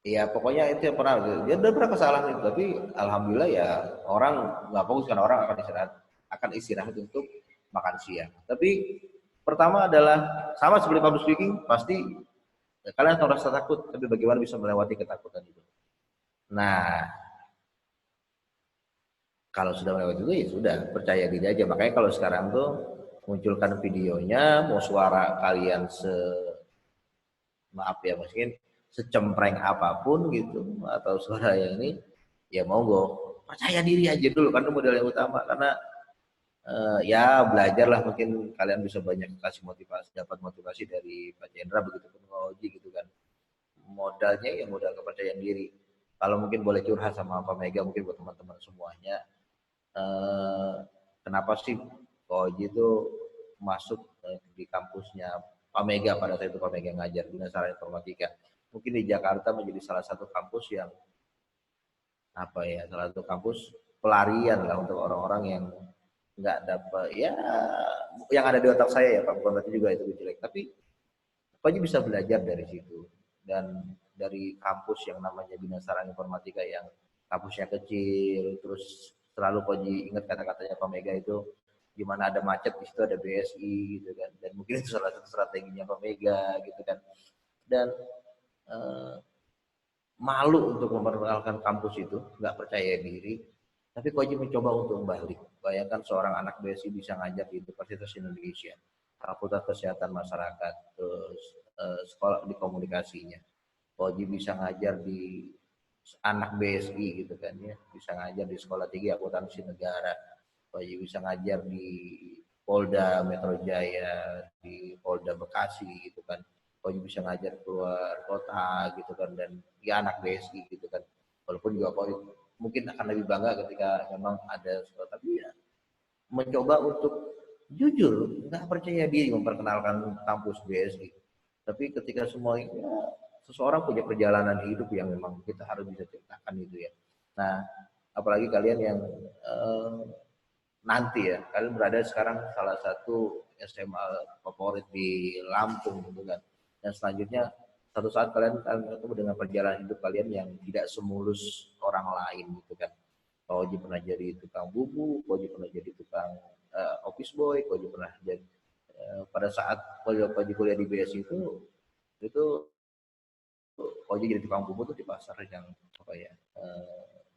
ya pokoknya itu yang pernah. Dia pernah kesalahan itu, tapi alhamdulillah ya orang nggak fokus kan, orang akan istirahat untuk makan siang. Tapi pertama adalah sama seperti public speaking, pasti kalian akan merasa takut, tapi bagaimana bisa melewati ketakutan itu. Nah, kalau sudah melewati itu ya sudah, percaya diri aja. Makanya kalau sekarang tuh munculkan videonya, mau suara kalian mungkin secempreng apapun gitu, atau suara yang ini, ya monggo, percaya diri aja dulu, kan itu modal yang utama. Karena ya belajarlah, mungkin kalian bisa banyak kasih motivasi, dapat motivasi dari Pak Chandra, begitu pun Oji gitu kan. Modalnya ya modal kepercayaan diri. Kalau mungkin boleh curhat sama Pak Mega, mungkin buat teman-teman semuanya, kenapa sih Oji itu masuk di kampusnya Pak Mega pada saat itu Pak Mega ngajar Bina Sarana Informatika. Mungkin di Jakarta menjadi salah satu kampus yang salah satu kampus pelarian lah untuk orang-orang yang nggak dapat, ya yang ada di otak saya ya Pak, bukan berarti juga itu jelek, tapi Koji bisa belajar dari situ. Dan dari kampus yang namanya Bina Sarana Informatika yang kampusnya kecil, terus selalu Koji ingat kata-katanya Pak Mega itu, gimana ada macet di situ ada BSI gitu kan, dan mungkin itu salah satu strateginya Pak Mega gitu kan. Dan malu untuk memperkenalkan kampus itu, nggak percaya diri. Tapi Koji mencoba untuk balik. Bayangkan seorang anak BSI bisa ngajar di Universitas Indonesia. Fakultas Kesehatan Masyarakat, terus sekolah di komunikasinya. Koji bisa ngajar di anak BSI gitu kan ya, bisa ngajar di Sekolah Tinggi Akuntansi Negara, Koji bisa ngajar di Polda Metro Jaya, di Polda Bekasi gitu kan. Koji bisa ngajar keluar kota gitu kan, dan ya anak BSI gitu kan. Walaupun juga Koji mungkin akan lebih bangga ketika memang ada sekolah, tapi ya mencoba untuk jujur, nggak percaya diri memperkenalkan kampus BSI. Tapi ketika semuanya, seseorang punya perjalanan hidup yang memang kita harus bisa ceritakan itu ya. Nah, apalagi kalian yang nanti ya, kalian berada sekarang salah satu SMA favorit di Lampung gitu kan. Dan selanjutnya satu saat kalian akan ketemu dengan perjalanan hidup kalian yang tidak semulus orang lain gitu kan. Koji pernah jadi tukang bubu, Koji pernah jadi tukang office boy, Koji pernah jadi pada saat Koji kuliah di BSI itu Koji jadi tukang bubu tuh di pasar yang apa ya,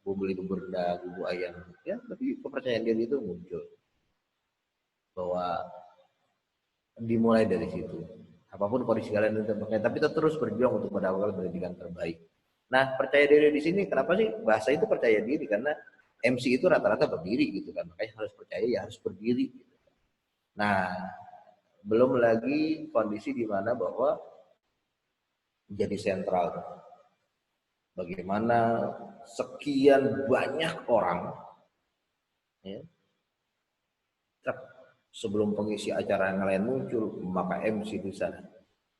beli bubur rendang, bubur ayam ya, tapi kepercayaan diri itu muncul bahwa dimulai dari situ. Apapun kondisi kalian itu tapi kita terus berjuang untuk mendapatkan pendidikan terbaik. Nah, percaya diri di sini kenapa sih bahasa itu percaya diri? Karena MC itu rata-rata berdiri gitu kan, makanya harus percaya ya harus berdiri gitu. Nah, belum lagi kondisi di mana bahwa menjadi sentral. Bagaimana sekian banyak orang ya, sebelum pengisi acara yang lain muncul, maka MC di sana.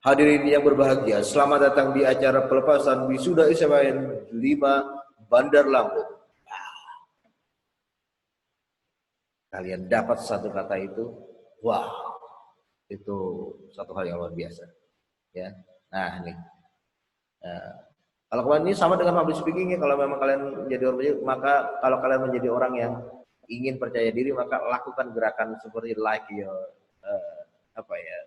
Hadirin yang berbahagia, selamat datang di acara pelepasan wisuda SBM 5 Bandar Lampung. Kalian dapat satu kata itu, wah, itu satu hal yang luar biasa. Ya, nah ini. Kalau kalian ini sama dengan public speaking ya, kalau memang kalian menjadi orang, maka kalau kalian menjadi orang yang ingin percaya diri, maka lakukan gerakan seperti like your apa ya,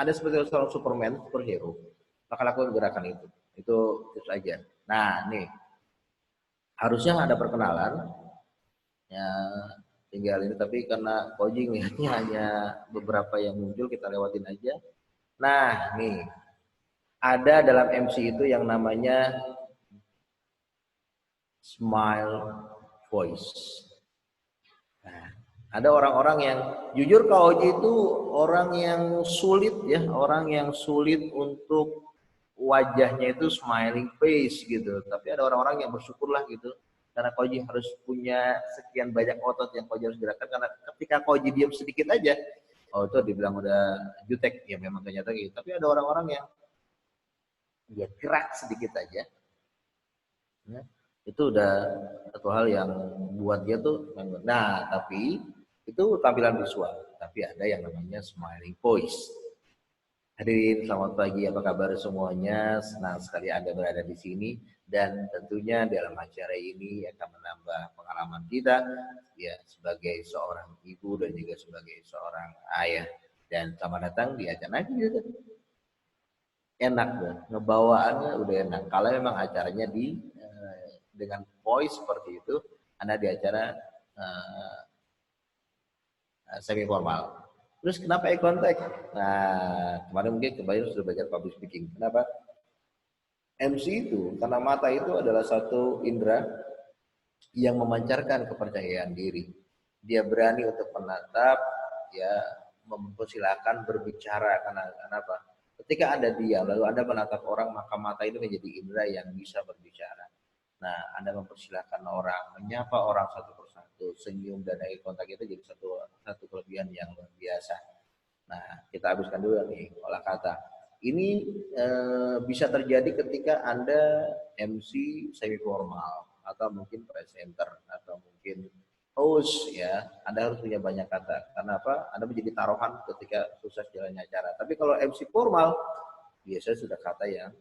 ada seperti seorang Superman, superhero, maka lakukan gerakan itu tips aja. Nah nih, harusnya ada perkenalan ya, tinggal ini, tapi karena Koji ngelihatnya hanya beberapa yang muncul, kita lewatin aja. Nah nih, ada dalam MC itu yang namanya smile voice. Nah, ada orang-orang yang jujur Kak Oji itu orang yang sulit ya, orang yang sulit untuk wajahnya itu smiling face gitu. Tapi ada orang-orang yang bersyukurlah gitu, karena Kak Oji harus punya sekian banyak otot yang Kak Oji harus gerakan, karena ketika Kak Oji diam sedikit aja, oh itu dibilang udah jutek ya, memang ternyata gitu. Tapi ada orang-orang yang dia gerak sedikit aja, ya, itu udah satu hal yang buat dia tuh. Nah, tapi itu tampilan visual, tapi ada yang namanya smiling voice. Hadirin, selamat pagi, apa kabar semuanya? Senang sekali Anda berada di sini, dan tentunya dalam acara ini akan menambah pengalaman kita ya sebagai seorang ibu dan juga sebagai seorang ayah. Dan selamat datang di acara ini. Enak deh, ngebawaannya udah enak. Kalau memang acaranya dengan voice seperti itu, Anda di acara semi formal. Terus kenapa eye contact? Nah, kemarin mungkin kembali sudah belajar public speaking. Kenapa? MC itu, karena mata itu adalah satu indera yang memancarkan kepercayaan diri. Dia berani untuk menatap, ya, mempersilahkan berbicara. Karena apa? Ketika Anda diam, lalu Anda menatap orang, maka mata itu menjadi indera yang bisa berbicara. Nah, Anda mempersilahkan orang, menyapa orang satu persatu, senyum dan eye contact itu jadi satu kelebihan yang luar biasa. Nah, kita habiskan dulu nih olah kata. Ini bisa terjadi ketika Anda MC semi formal, atau mungkin presenter, atau mungkin host ya. Anda harus punya banyak kata. Karena apa? Anda menjadi taruhan ketika sukses jalannya acara. Tapi kalau MC formal, biasanya sudah kata yang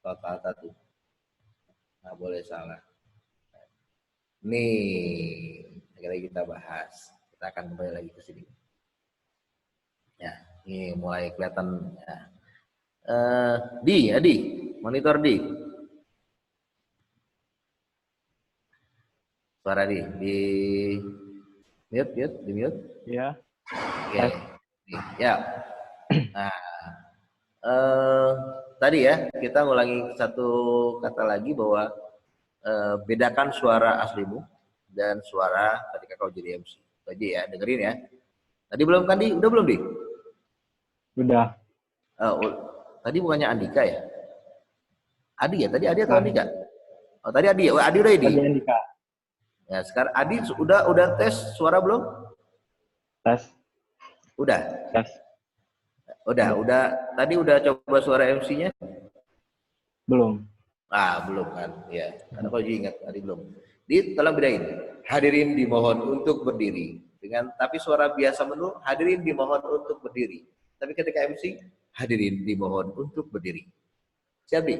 kata tuh nggak boleh salah. Nih, lagi kita bahas. Kita akan kembali lagi ke sini. Ya, ini mulai kelihatan. Ya. Adi, monitor Di. Suara di mute, di mute. Ya. Oke. Ya. Nah, tadi ya kita ngulangi satu kata lagi bahwa bedakan suara aslimu dan suara ketika kau jadi MC. Itu aja ya, dengerin ya. Tadi belum kan Di? Udah belum Di? Udah. Tadi bukannya Andika ya? Adi ya? Tadi Adi atau Nah, Andika? Oh tadi Adi ya? Oh, Adi udah Di? tadi Andika. Ya sekarang Adi udah tes suara belum? Tes. Udah. Tes. Udah. Tadi udah coba suara MC-nya? Belum. Belum kan? Ya, karena kau ingat tadi belum. Tolong bedain. Hadirin dimohon untuk berdiri. Tapi suara biasa menu, hadirin dimohon untuk berdiri. Tapi ketika MC, hadirin dimohon untuk berdiri. Siap, Di?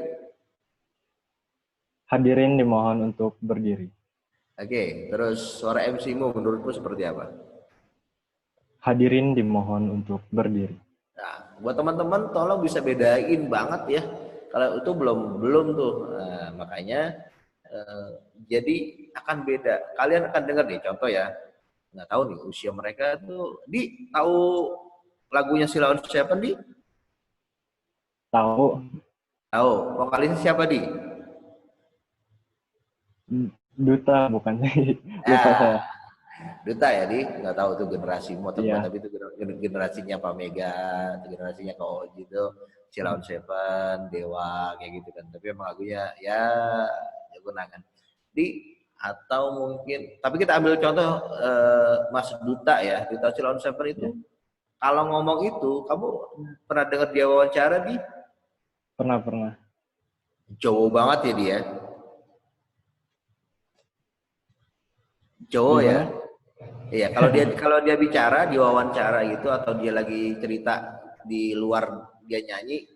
Hadirin dimohon untuk berdiri. Oke, terus suara MC-mu menurutmu seperti apa? Hadirin dimohon untuk berdiri. Nah, buat teman-teman tolong bisa bedain banget ya. Kalau itu belum tuh. Nah, makanya jadi akan beda. Kalian akan dengar nih contoh ya. Nggak tahu nih usia mereka tuh. Di tahu lagunya Silaun siapa Di? Tahu. Tahu. Vokalisnya siapa Di? Duta bukan sih. Lupa saya. Duta ya Di? Nggak tahu tuh generasimu atau Iya. tapi itu generasinya Pak Mega, generasinya Kak Oji itu Silaun Seven, Dewa kayak gitu kan. Tapi emang lagunya ya kegunaan. Di atau mungkin tapi kita ambil contoh Mas Duta ya, Duta Silaun Seven itu. Kalau ngomong itu, kamu pernah dengar dia wawancara Di? Pernah. Cowok banget ya dia. Cowok ya. Iya, kalau dia bicara di wawancara gitu atau dia lagi cerita di luar dia nyanyi,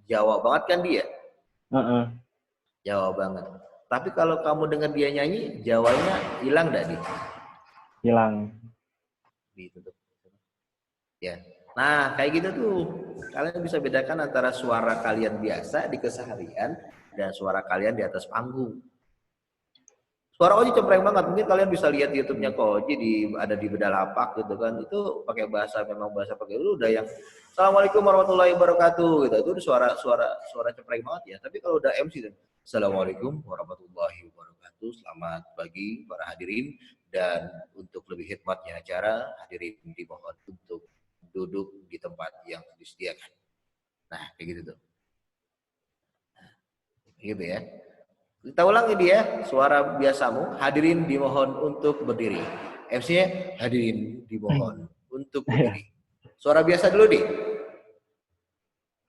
Jawa banget kan dia? Jawa banget. Tapi kalau kamu dengar dia nyanyi, Jawanya hilang enggak Di? Hilang. Ditutup. Ya. Nah, kayak gitu tuh. Kalian bisa bedakan antara suara kalian biasa di keseharian dan suara kalian di atas panggung. Suara Oji cempreng banget. Mungkin kalian bisa lihat YouTube-nya Ko Oji ada di Bedalapak gitu kan. Itu pakai bahasa pakai lu udah yang Assalamualaikum warahmatullahi wabarakatuh gitu. Itu suara cempreng banget ya. Tapi kalau udah MC dan Assalamualaikum warahmatullahi wabarakatuh. Selamat pagi para hadirin dan untuk lebih hikmatnya acara hadirin dimohon untuk duduk di tempat yang disediakan. Nah, kayak gitu tuh. Nah, gitu ya. Kita ulangi dia, suara biasamu, hadirin dimohon untuk berdiri. MC-nya, hadirin dimohon untuk berdiri. Suara biasa dulu, Di.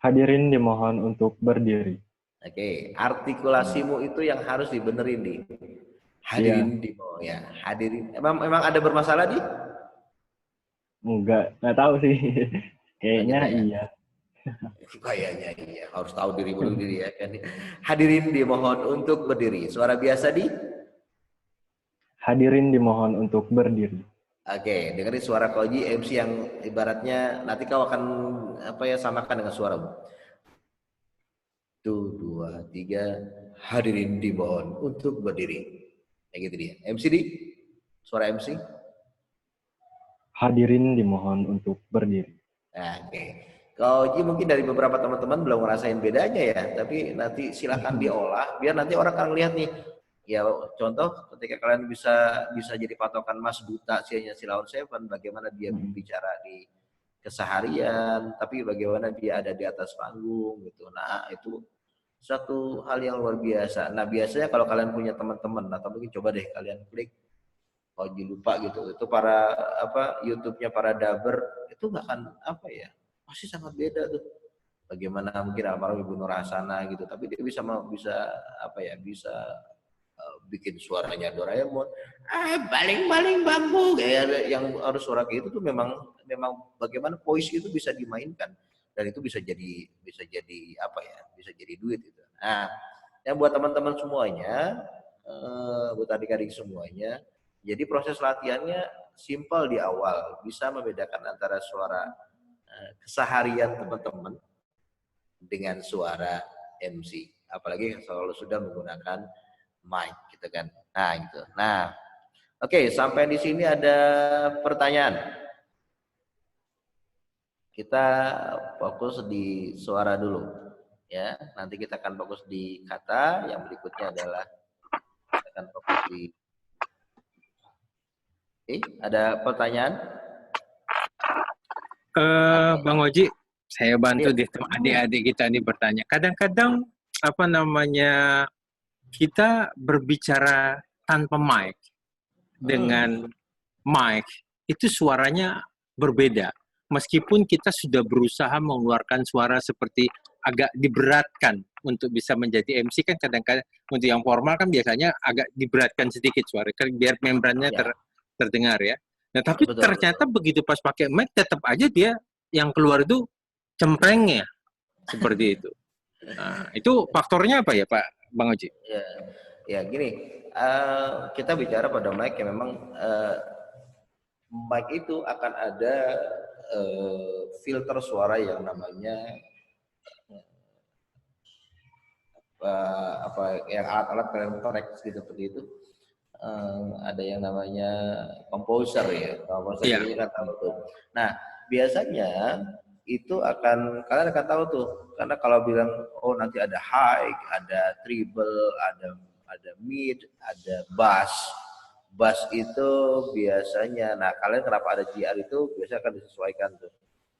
Hadirin dimohon untuk berdiri. Oke, artikulasimu itu yang harus dibenerin, Di. Hadirin dimohon, ya. Hadirin. Emang ada bermasalah, Di? Nggak tahu sih. Kayaknya gitu ya? iya. Kayaknya iya, harus tahu dirimu diri ya kan. Hadirin dimohon untuk berdiri. Suara biasa Di? Hadirin dimohon untuk berdiri. Oke, dengerin suara Koji MC yang ibaratnya nanti kau akan samakan dengan suaramu. 1, 2, 3, hadirin dimohon untuk berdiri. Kayak gitu dia. MC Di? Suara MC? Hadirin dimohon untuk berdiri. Oke. Koji mungkin dari beberapa teman-teman belum ngerasain bedanya ya, tapi nanti silakan diolah biar nanti orang akan lihat nih. Ya contoh ketika kalian bisa jadi patokan Mas Duta Silaun Seven, bagaimana dia berbicara di keseharian, tapi bagaimana dia ada di atas panggung gitu. Nah itu satu hal yang luar biasa. Nah biasanya kalau kalian punya teman-teman atau mungkin coba deh kalian klik, Koji lupa gitu, itu para YouTube-nya para daber itu nggak akan pasti sangat beda tuh. Bagaimana mungkin almarhum Ibu Nur Hasana gitu, tapi dia bisa bikin suaranya Doraemon, baling-baling bambu kayak yang harus suara kayak itu tuh memang bagaimana voice itu bisa dimainkan dan itu bisa jadi duit gitu. Nah, yang buat teman-teman semuanya, buat adik-adik semuanya, jadi proses latihannya simpel di awal, bisa membedakan antara suara keseharian teman-teman dengan suara MC, apalagi kalau sudah menggunakan mic gitu kan. Nah gitu. Nah, oke, sampai di sini ada pertanyaan. kita fokus di suara dulu. Ya, nanti kita akan fokus di kata, yang berikutnya adalah kita akan fokus di ada pertanyaan? Bang Oji, saya bantu Iya. deh adik-adik kita nih bertanya. Kadang-kadang apa namanya kita berbicara tanpa mic dengan mic itu suaranya berbeda. Meskipun kita sudah berusaha mengeluarkan suara seperti agak diberatkan untuk bisa menjadi MC, kan kadang-kadang untuk yang formal kan biasanya agak diberatkan sedikit suara biar membrannya Ya. terdengar ya. Nah, tapi Betul. ternyata begitu pas pakai mic tetap aja dia yang keluar itu cemprengnya seperti itu. Nah, itu faktornya apa ya Pak Bang Oji? Ya gini, kita bicara pada mic yang memang mic itu akan ada filter suara yang namanya alat-alat korek gitu seperti itu. Ada yang namanya komposer ya, komposer Iya. ini kan tahu tuh. Nah biasanya itu kalian akan tahu tuh, karena kalau bilang nanti ada high, ada treble, ada mid, ada bass. Bass itu biasanya, nah kalian kenapa ada GR itu biasanya akan disesuaikan tuh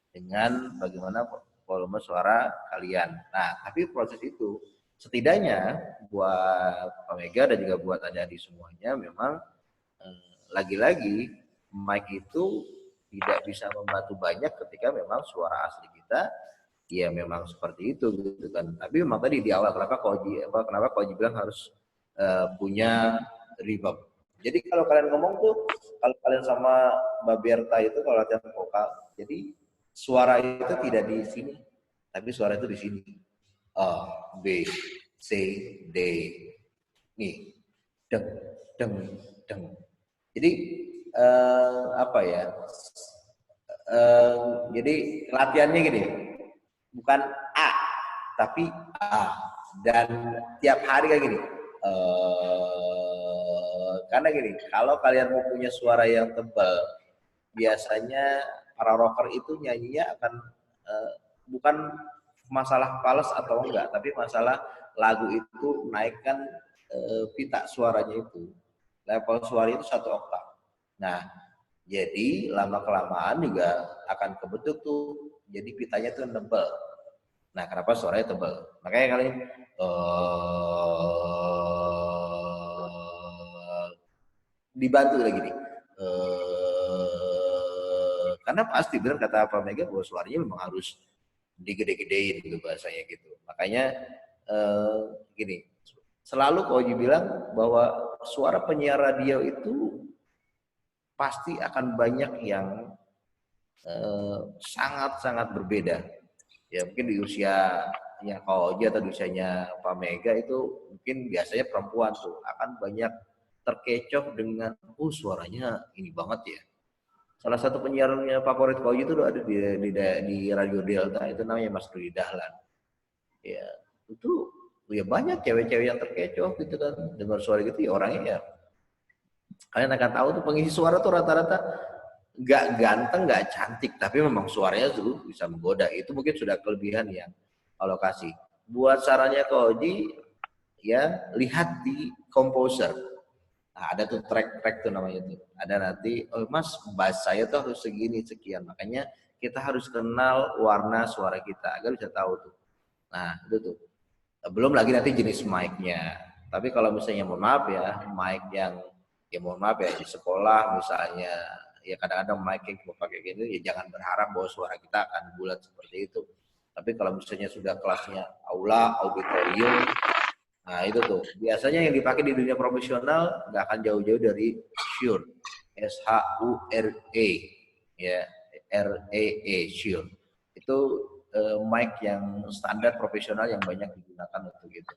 dengan bagaimana volume suara kalian. Nah tapi proses itu setidaknya buat Pak Mega dan juga buat adik-adik semuanya memang lagi-lagi mic itu tidak bisa membantu banyak ketika memang suara asli kita ya memang seperti itu gitu kan. Tapi memang tadi di awal kenapa Koji bilang harus punya reverb. Jadi kalau kalian ngomong tuh, kalau kalian sama Mbak Berta itu kalau latihan vokal, jadi suara itu tidak di sini, tapi suara itu di sini. A, B, C, D, nih, deng, deng, deng. Jadi apa ya? Jadi latihannya gini, bukan A, tapi A. Dan tiap hari kayak gini. Karena gini, kalau kalian mau punya suara yang tebal, biasanya para rocker itu nyanyinya akan bukan masalah fals atau enggak, tapi masalah lagu itu naikkan pita suaranya itu, level suara itu 1 oktav. Nah, jadi lama-kelamaan juga akan kebentuk tuh, jadi pitanya tuh tebal. Nah, kenapa suaranya tebal? Makanya kalian dibantu lagi nih. Karena pasti benar kata Pak Mega bahwa suaranya memang harus digede-gedein gitu bahasanya gitu. Makanya gini, selalu Koji bilang bahwa suara penyiar radio itu pasti akan banyak yang sangat-sangat berbeda. Ya mungkin di usianya Koji atau di usianya Pak Mega itu mungkin biasanya perempuan tuh akan banyak terkecoh dengan suaranya ini banget ya. Salah satu penyiarnya favorit Koji itu ada di Radio Delta, itu namanya Mas Rudi Dahlan. Ya, itu ya banyak cewek-cewek yang terkecoh gitu kan dengar suara gitu ya, orangnya ya. Kalian akan tahu tuh pengisi suara tuh rata-rata nggak ganteng, nggak cantik, tapi memang suaranya tuh bisa menggoda. Itu mungkin sudah kelebihan yang alokasi. Buat sarannya Koji ya lihat di komposer. Nah, ada tuh track tuh namanya tuh. Ada nanti, mas bass saya tuh harus segini sekian. Makanya kita harus kenal warna suara kita agar bisa tahu tuh. Nah itu tuh. Belum lagi nanti jenis mic-nya. Tapi kalau misalnya mohon maaf ya, mic yang ya mohon maaf ya di sekolah misalnya, ya kadang-kadang mic yang kita pakai gini, ya jangan berharap bahwa suara kita akan bulat seperti itu. Tapi kalau misalnya sudah kelasnya aula, auditorium, nah itu tuh biasanya yang dipakai di dunia profesional nggak akan jauh-jauh dari Shure, SHURE, ya REE Shure. Itu mic yang standar profesional yang banyak digunakan untuk itu.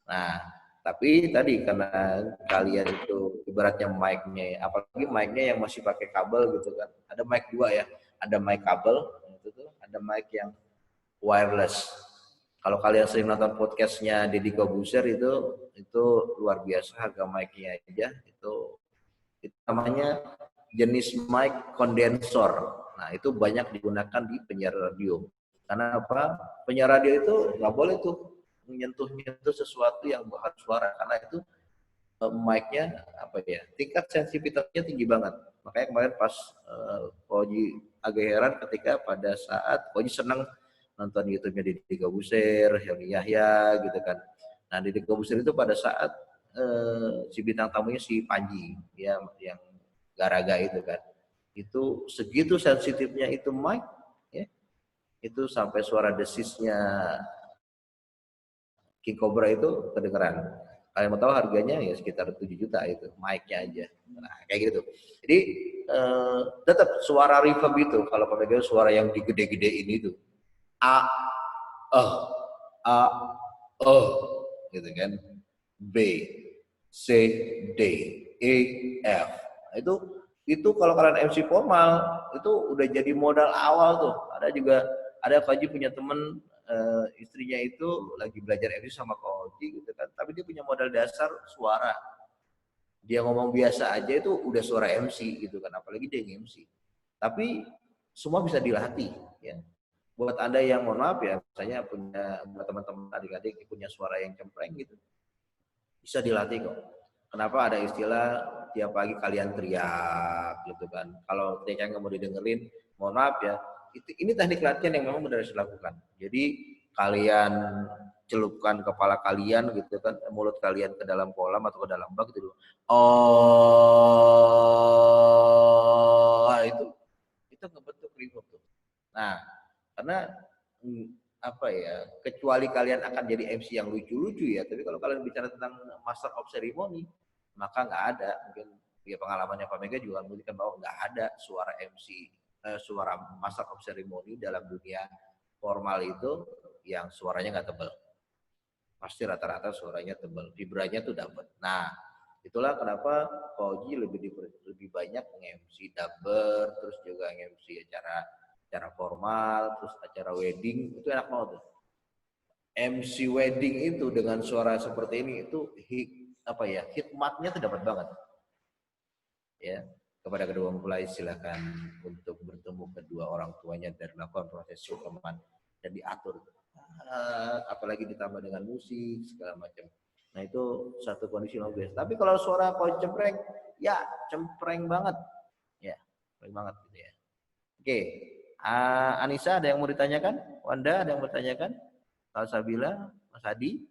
Nah tapi tadi karena kalian itu ibaratnya mic-nya, apalagi mic-nya yang masih pakai kabel gitu kan, ada mic 2 ya, ada mic kabel, itu tuh ada mic yang wireless. Kalau kalian sering nonton podcastnya Deddy Kobuser itu luar biasa harga mic-nya aja itu namanya jenis mic kondensor. Nah, itu banyak digunakan di penyiar radio. Karena apa? Penyiar radio itu nggak boleh tuh menyentuh-nyentuh sesuatu yang bahan suara, karena itu mic-nya apa ya, tingkat sensitivitasnya tinggi banget. Makanya kemarin pas Koji agak heran ketika pada saat Koji senang nonton YouTube-nya Deddy Corbuzier, Helmi Yahya gitu kan. Nah, Deddy Corbuzier itu pada saat si bintang tamunya si Panji ya, yang Garaga itu kan, itu segitu sensitifnya itu mic ya, itu sampai suara desisnya King Cobra itu kedengeran. Kalian mau tahu harganya ya sekitar 7 juta itu mic-nya aja. Nah, kayak gitu. Jadi tetap suara reverb itu kalau pemegang suara yang digede-gede ini tuh a a gitu kan, B C D E F. Nah, itu kalau kalian MC formal itu udah jadi modal awal tuh. Ada Koji punya temen istrinya itu lagi belajar MC sama Koji gitu kan, tapi dia punya modal dasar suara. Dia ngomong biasa aja itu udah suara MC gitu kan, apalagi dia MC. Tapi semua bisa dilatih ya. Buat Anda yang mohon maaf ya, misalnya punya buat teman-teman adik-adik punya suara yang cempreng gitu, bisa dilatih kok. Kenapa ada istilah tiap pagi kalian teriak gitu kan. Kalau teriaknya nggak mau didengerin, mohon maaf ya, ini teknik latihan yang memang benar harus dilakukan. Jadi kalian celupkan kepala kalian gitu kan, mulut kalian ke dalam kolam atau ke dalam bak gitu. Oh, itu ngebentuk reverb tuh. Nah, karena apa ya, kecuali kalian akan jadi MC yang lucu-lucu ya, tapi kalau kalian bicara tentang Master of Ceremony, maka nggak ada, mungkin ya pengalamannya Pak Mega juga membuktikan bahwa nggak ada suara MC, suara Master of Ceremony dalam dunia formal itu yang suaranya nggak tebal. Pasti rata-rata suaranya tebal, vibranya tuh dapat. Nah, itulah kenapa Koji lebih banyak nge-MC dubber, terus juga nge-MC acara formal, terus acara wedding, itu enak banget tuh. MC wedding itu dengan suara seperti ini itu hikmatnya tuh dapat banget. Ya, kepada kedua mempelai silakan untuk bertemu kedua orang tuanya dan melakukan proses syukuran dan diatur. Apalagi ditambah dengan musik segala macam. Nah, itu satu kondisi luar biasa. Tapi kalau suara kau cempreng, ya cempreng banget. Ya, cempreng banget gitu ya. Oke. Anissa ada yang mau ditanyakan? Wanda ada yang mau ditanyakan? Sabila, Mas Adi?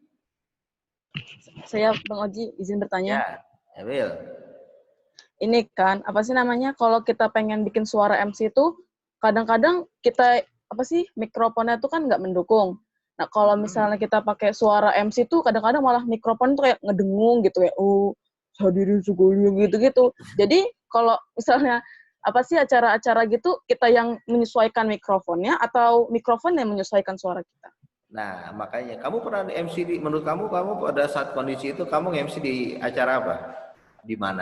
Saya Bang Oji izin bertanya. Ya, Will. Ini kan apa sih namanya, kalau kita pengen bikin suara MC itu kadang-kadang kita mikrofonnya itu kan nggak mendukung. Nah, kalau misalnya kita pakai suara MC itu kadang-kadang malah mikrofon tuh kayak ngedengung gitu ya. Hadirin sekalian gitu-gitu. Jadi kalau misalnya acara-acara gitu kita yang menyesuaikan mikrofonnya atau mikrofon yang menyesuaikan suara kita? Nah, makanya kamu pernah MC menurut kamu pada saat kondisi itu kamu nge-MC di acara apa? Di mana?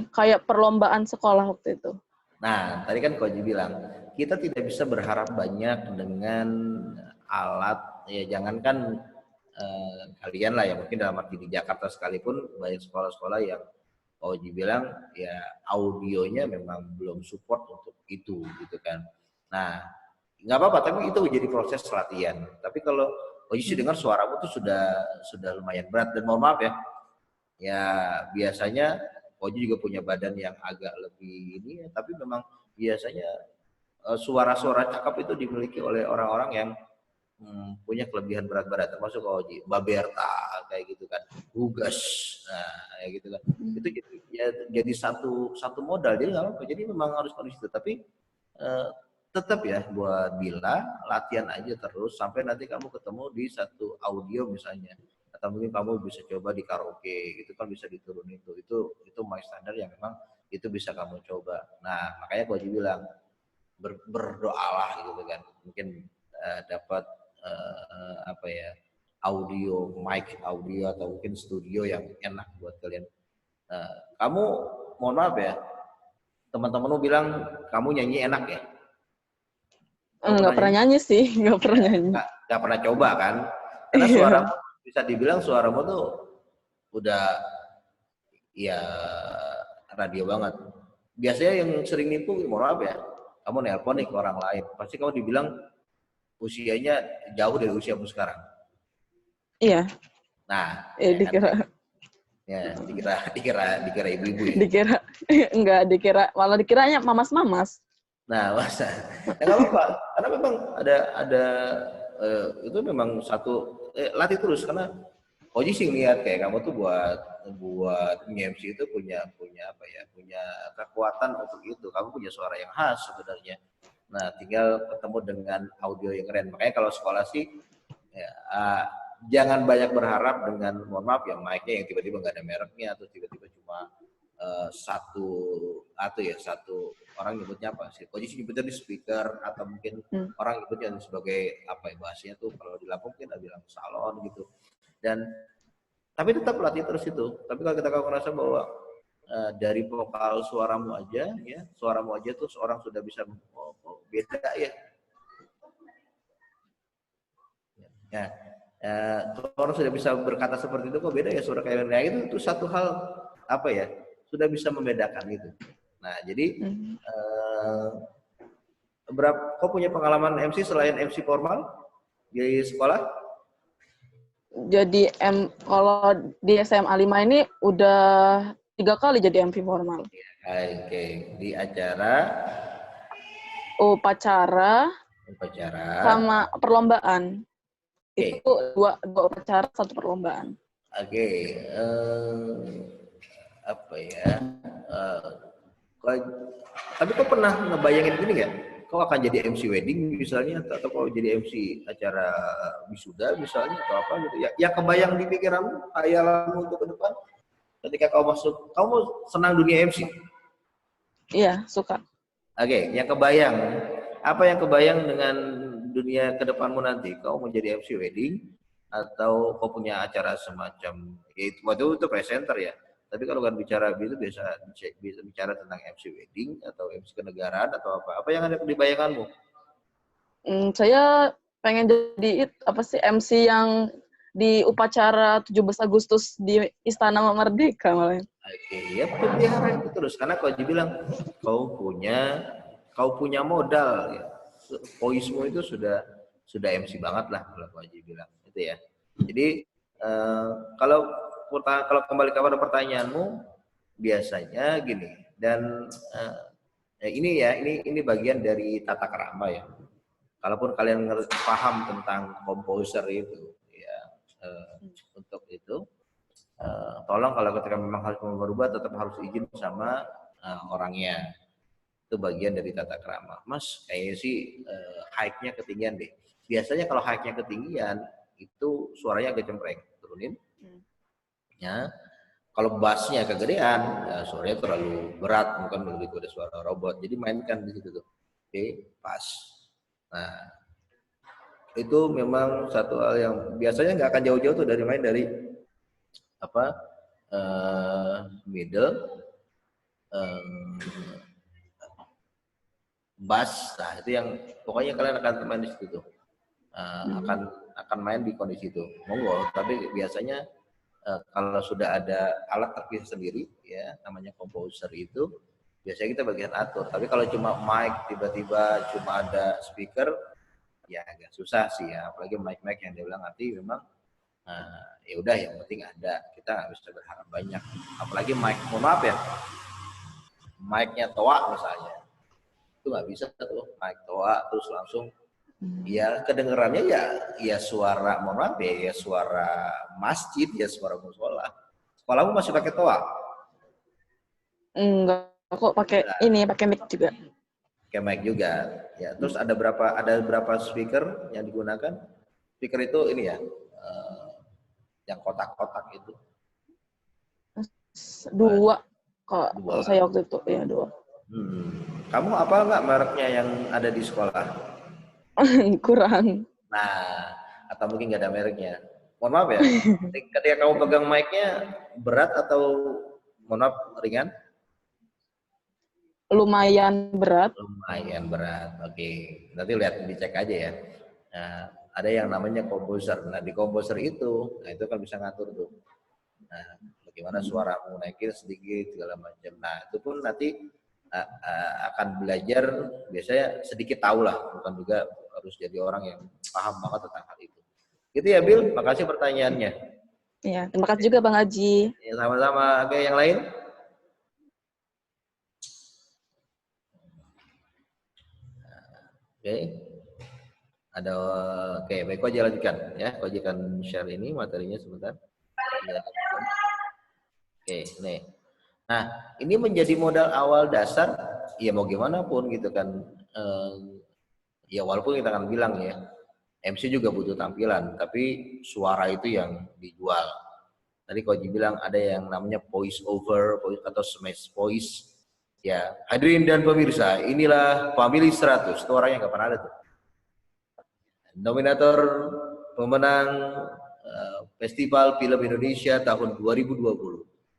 Kayak perlombaan sekolah waktu itu. Nah, tadi kan Koji bilang, kita tidak bisa berharap banyak dengan alat, ya jangankan kalian lah ya, mungkin dalam arti di Jakarta sekalipun banyak sekolah-sekolah yang Koji bilang ya audionya memang belum support untuk itu gitu kan. Nah, nggak apa-apa, tapi itu jadi proses latihan. Tapi kalau Koji dengar suaramu tuh sudah lumayan berat, dan mohon maaf ya biasanya Koji juga punya badan yang agak lebih ini ya, tapi memang biasanya suara-suara cakep itu dimiliki oleh orang-orang yang punya kelebihan berat-berat, termasuk Koji, Baberta kayak gitu kan, Hugas, nah kayak gitu kan. Itu jadi satu modal, jadi nggak apa-apa. Jadi memang harus kondisi itu, tapi tetap ya buat Bila latihan aja terus sampai nanti kamu ketemu di satu audio misalnya, atau mungkin kamu bisa coba di karaoke, itu kan bisa diturunin tuh, itu mic standar yang memang itu bisa kamu coba. Nah, makanya Koji bilang berdoalah gitu kan, mungkin dapat mic audio atau mungkin studio yang enak buat kalian. Kamu mohon maaf ya, teman-temanmu bilang kamu nyanyi enak ya? Nggak pernah nyanyi sih, nggak pernah nyanyi. Nggak pernah coba kan? Karena suaramu bisa dibilang suaramu tuh udah ya radio banget. biasanya yang sering nipu, mohon maaf ya, kamu nelpon nih ke orang lain, pasti kamu dibilang usianya jauh dari usiamu sekarang. Iya. Nah, Dikira. Ya, dikira ibu-ibu ya. Dikira enggak dikira, malah dikiranya mamas-mamas. Nah, masa ya nggak apa-apa, karena memang ada itu memang satu latih terus, karena Oji sih lihat kayak kamu tuh buat MC itu punya apa ya, punya kekuatan untuk itu. Kamu punya suara yang khas sebenarnya. Nah, tinggal ketemu dengan audio yang keren. Makanya kalau sekolah sih ya, jangan banyak berharap dengan, mohon maaf ya, mic-nya yang tiba-tiba nggak ada mereknya atau tiba-tiba cuma satu orang nyebutnya apa sih? Posisi nyebutnya di speaker atau mungkin orang nyebutnya sebagai apa ya bahasanya tuh, kalau di Lampung mungkin ada bilang salon gitu. Dan tapi tetap latih terus itu. Tapi kalau kita ngerasa bahwa dari vokal suaramu aja tuh seorang sudah bisa beda ya. Ya, orang sudah bisa berkata seperti itu, kok beda ya suara kayak nah, itu satu hal apa ya, sudah bisa membedakan itu. Nah, jadi kau punya pengalaman MC selain MC formal di sekolah? Jadi kalau di SMA 5 ini udah 3 kali jadi MC formal. Oke, di acara upacara sama perlombaan. Okay. Itu dua upacara, 1 perlombaan. Oke, apa ya? Tapi kau pernah ngebayangin gini nggak? Kau akan jadi MC wedding misalnya, atau kau jadi MC acara wisuda misalnya, atau apa gitu? Ya kebayang di pikiranmu, khayalanmu untuk ke depan? Ketika kau masuk, kamu senang dunia MC? Iya, suka. Oke, yang kebayang. Apa yang kebayang dengan dunia ke depanmu nanti? Kau mau jadi MC wedding atau kau punya acara semacam itu presenter ya. Tapi kalau kan bicara gitu bisa bicara tentang MC wedding atau MC kenegaraan atau apa? Apa yang ada di bayanganmu? Saya pengen jadi MC yang di upacara 17 Agustus di Istana Merdeka malah. Oke, ya pelihara itu terus, karena kau bilang kau punya modal ya. Voice-mu itu sudah MC banget lah kalau kau bilang itu ya. Jadi kalau kembali kepada pertanyaanmu, biasanya gini, dan ini bagian dari tata krama ya. Kalaupun kalian paham tentang komposer itu ya, untuk itu tolong kalau ketika memang harus berubah tetap harus izin sama orangnya. Itu bagian dari tata krama. Mas, kayaknya sih high-nya ketinggian deh. Biasanya kalau high-nya ketinggian itu suaranya agak cempreng, turunin. Ya, kalau bassnya kegedean, ya suaranya terlalu berat, mungkin begitu ada suara robot. Jadi mainkan di situ tuh. Oke, pas. Nah, itu memang satu hal yang biasanya nggak akan jauh-jauh tuh dari middle, bass. Nah, itu yang pokoknya kalian akan main di situ tuh. Akan main di kondisi itu. Monggo, tapi biasanya kalau sudah ada alat terpisah sendiri ya, namanya komposer itu biasanya kita bagian atur. Tapi kalau cuma mic tiba-tiba cuma ada speaker ya agak susah sih ya, apalagi mic yang dia bilang nanti memang ya udah yang penting ada, kita nggak bisa berharap banyak. Apalagi mic, mohon maaf ya, mic-nya toa misalnya, itu nggak bisa tuh mic toa terus langsung ya kedengerannya ya suara, mohon maaf ya suara masjid, ya suara musola. Sekolahmu masih pakai toa? Enggak, kok pakai pakai mic juga. Pakai mic juga. Ya, terus ada berapa speaker yang digunakan? Speaker itu ini ya, yang kotak-kotak itu. 2 kalau saya waktu itu ya 2. Kamu apa nggak mereknya yang ada di sekolah? Kurang. Nah, atau mungkin nggak ada mereknya. Mohon maaf ya, ketika kamu pegang mic-nya berat atau mohon maaf ringan? Lumayan berat. Lumayan berat, oke. Nanti dicek aja ya. Nah, ada yang namanya komposer. Nah, di komposer itu kan bisa ngatur tuh. Nah, bagaimana suaramu naikin sedikit segala macam. Nah, itu pun nanti akan belajar biasanya sedikit tahu lah, bukan juga harus jadi orang yang paham banget tentang hal itu. Gitu ya Bill, makasih pertanyaannya. Ya, terima kasih juga Bang Haji. Ya, sama-sama. Oke, yang lain? Oke. Ada, oke, baik, Ko Haji lanjutkan ya. Ko Haji akan share ini materinya sebentar. Oke, nih. Nah, ini menjadi modal awal dasar, ya mau gimana pun gitu kan. Ya walaupun kita akan bilang ya, MC juga butuh tampilan, tapi suara itu yang dijual. Tadi Ko Haji bilang ada yang namanya voice over atau smash voice. Ya, hadirin dan pemirsa, inilah Family 100. Itu orangnya nggak pernah ada tuh. Nominator pemenang Festival Film Indonesia tahun 2020.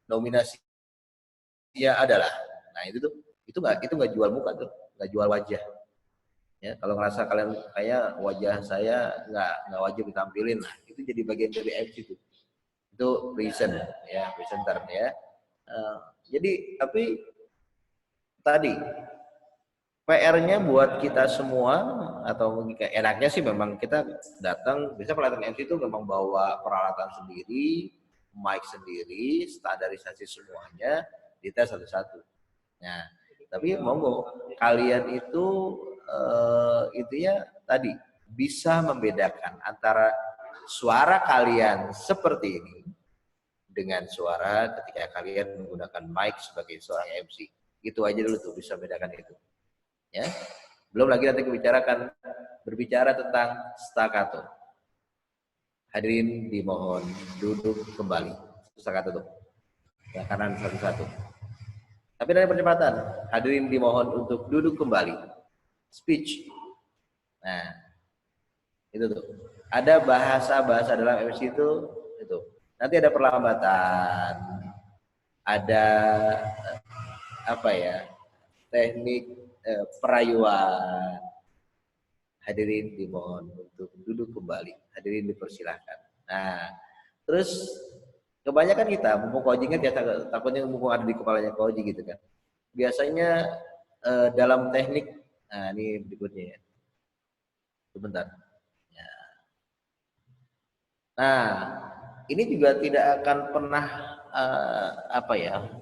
Nominasinya adalah, nah itu nggak jual muka tuh, nggak jual wajah. Ya, kalau ngerasa kalian kayak wajah saya nggak wajib ditampilin, nah itu jadi bagian dari MC itu. Itu present ya, presenter ya. Jadi tapi tadi PR-nya buat kita semua, atau enaknya sih memang kita datang, biasanya pelatihan MC itu memang bawa peralatan sendiri, mic sendiri, standarisasi semuanya, dites satu-satu. Nah, tapi monggo kalian itu ya tadi bisa membedakan antara suara kalian seperti ini dengan suara ketika kalian menggunakan mic sebagai seorang MC. Gitu aja dulu tuh, bisa bedakan itu. Ya, belum lagi nanti berbicara tentang staccato. Hadirin dimohon duduk kembali. Staccato tuh, yang kanan satu-satu. Tapi dari percepatan, hadirin dimohon untuk duduk kembali. Speech. Nah, itu tuh. Ada bahasa dalam MC itu. Nanti ada perlambatan, ada apa ya, teknik perayuan. Hadirin dimohon untuk duduk kembali. Hadirin dipersilahkan. Nah, terus kebanyakan kita, mumpung Ko Haji ingat ya, takutnya mumpung ada di kepalanya Ko Haji gitu kan. Biasanya dalam teknik, nah ini berikutnya ya. Sebentar. Ya. Nah, ini juga tidak akan pernah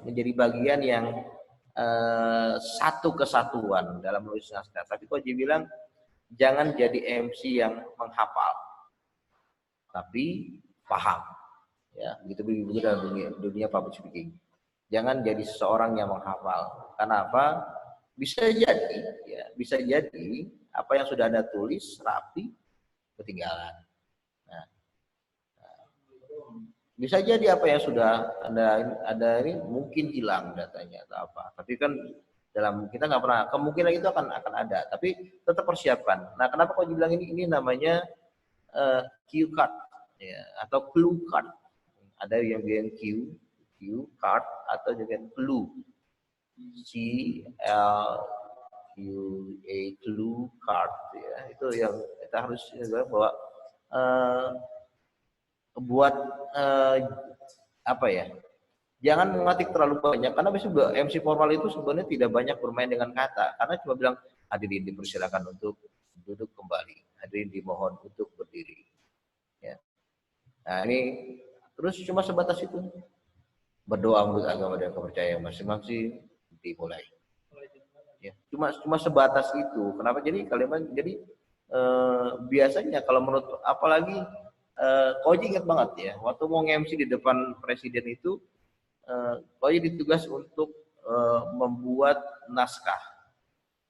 menjadi bagian yang satu kesatuan dalam menulis naskah. Tapi Ko Haji bilang jangan jadi MC yang menghafal, tapi paham. Ya, begitu dalam dunia public speaking. Jangan jadi seseorang yang menghafal. Karena apa? Bisa jadi apa yang sudah Anda tulis rapi ketinggalan. Bisa jadi apa yang sudah Anda ini mungkin hilang datanya atau apa. Tapi kan dalam kita nggak pernah, kemungkinan itu akan ada. Tapi tetap persiapkan. Nah, kenapa Ko Haji bilang ini namanya cue card ya, atau clue card. Ada yang bilang cue card atau juga clue. C-L-U-A, clue card ya. Itu yang kita harus bahwa buat jangan mengetik terlalu banyak, karena biasanya MC formal itu sebenarnya tidak banyak bermain dengan kata, karena cuma bilang hadirin dipersilakan untuk duduk kembali, hadirin dimohon untuk berdiri ya. Nah ini terus cuma sebatas itu, berdoa menurut agama dan kepercayaan masing-masing dimulai ya. Cuma sebatas itu. Kenapa jadi kalimat jadi biasanya kalau menurut, apalagi Ko Haji ingat banget ya, waktu mau nge-MC di depan presiden itu, Ko Haji ditugas untuk membuat naskah.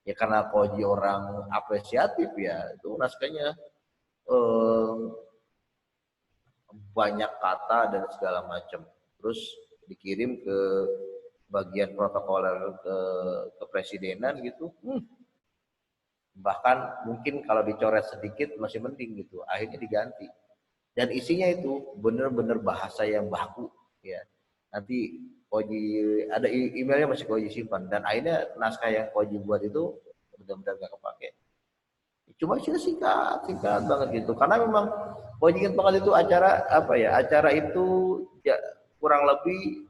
Ya karena Ko Haji orang apresiatif ya, itu naskahnya banyak kata dan segala macam. Terus dikirim ke bagian protokoler ke kepresidenan gitu. Bahkan mungkin kalau dicoret sedikit masih mending gitu. Akhirnya diganti. Dan isinya itu benar-benar bahasa yang baku ya. Nanti Ko Haji ada emailnya masih Ko Haji simpan, dan akhirnya naskah yang Ko Haji buat itu benar-benar gak kepake. Cuma singkat banget gitu. Karena memang Ko Haji ingat banget itu acara itu ya, kurang lebih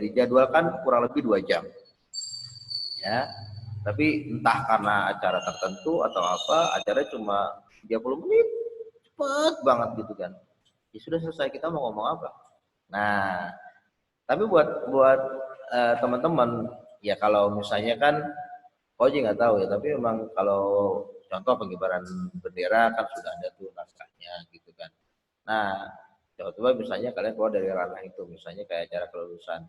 dijadwalkan kurang lebih 2 jam. ya. Tapi entah karena acara tertentu atau apa, acaranya cuma 30 menit, cepet banget gitu kan. Ya sudah selesai, kita mau ngomong apa. Nah, tapi buat teman-teman, ya kalau misalnya kan, Koji nggak tahu ya, tapi memang kalau contoh pengibaran bendera kan sudah ada tuh naskahnya gitu kan. Nah, coba misalnya kalian keluar dari ranah itu, misalnya kayak acara kelulusan.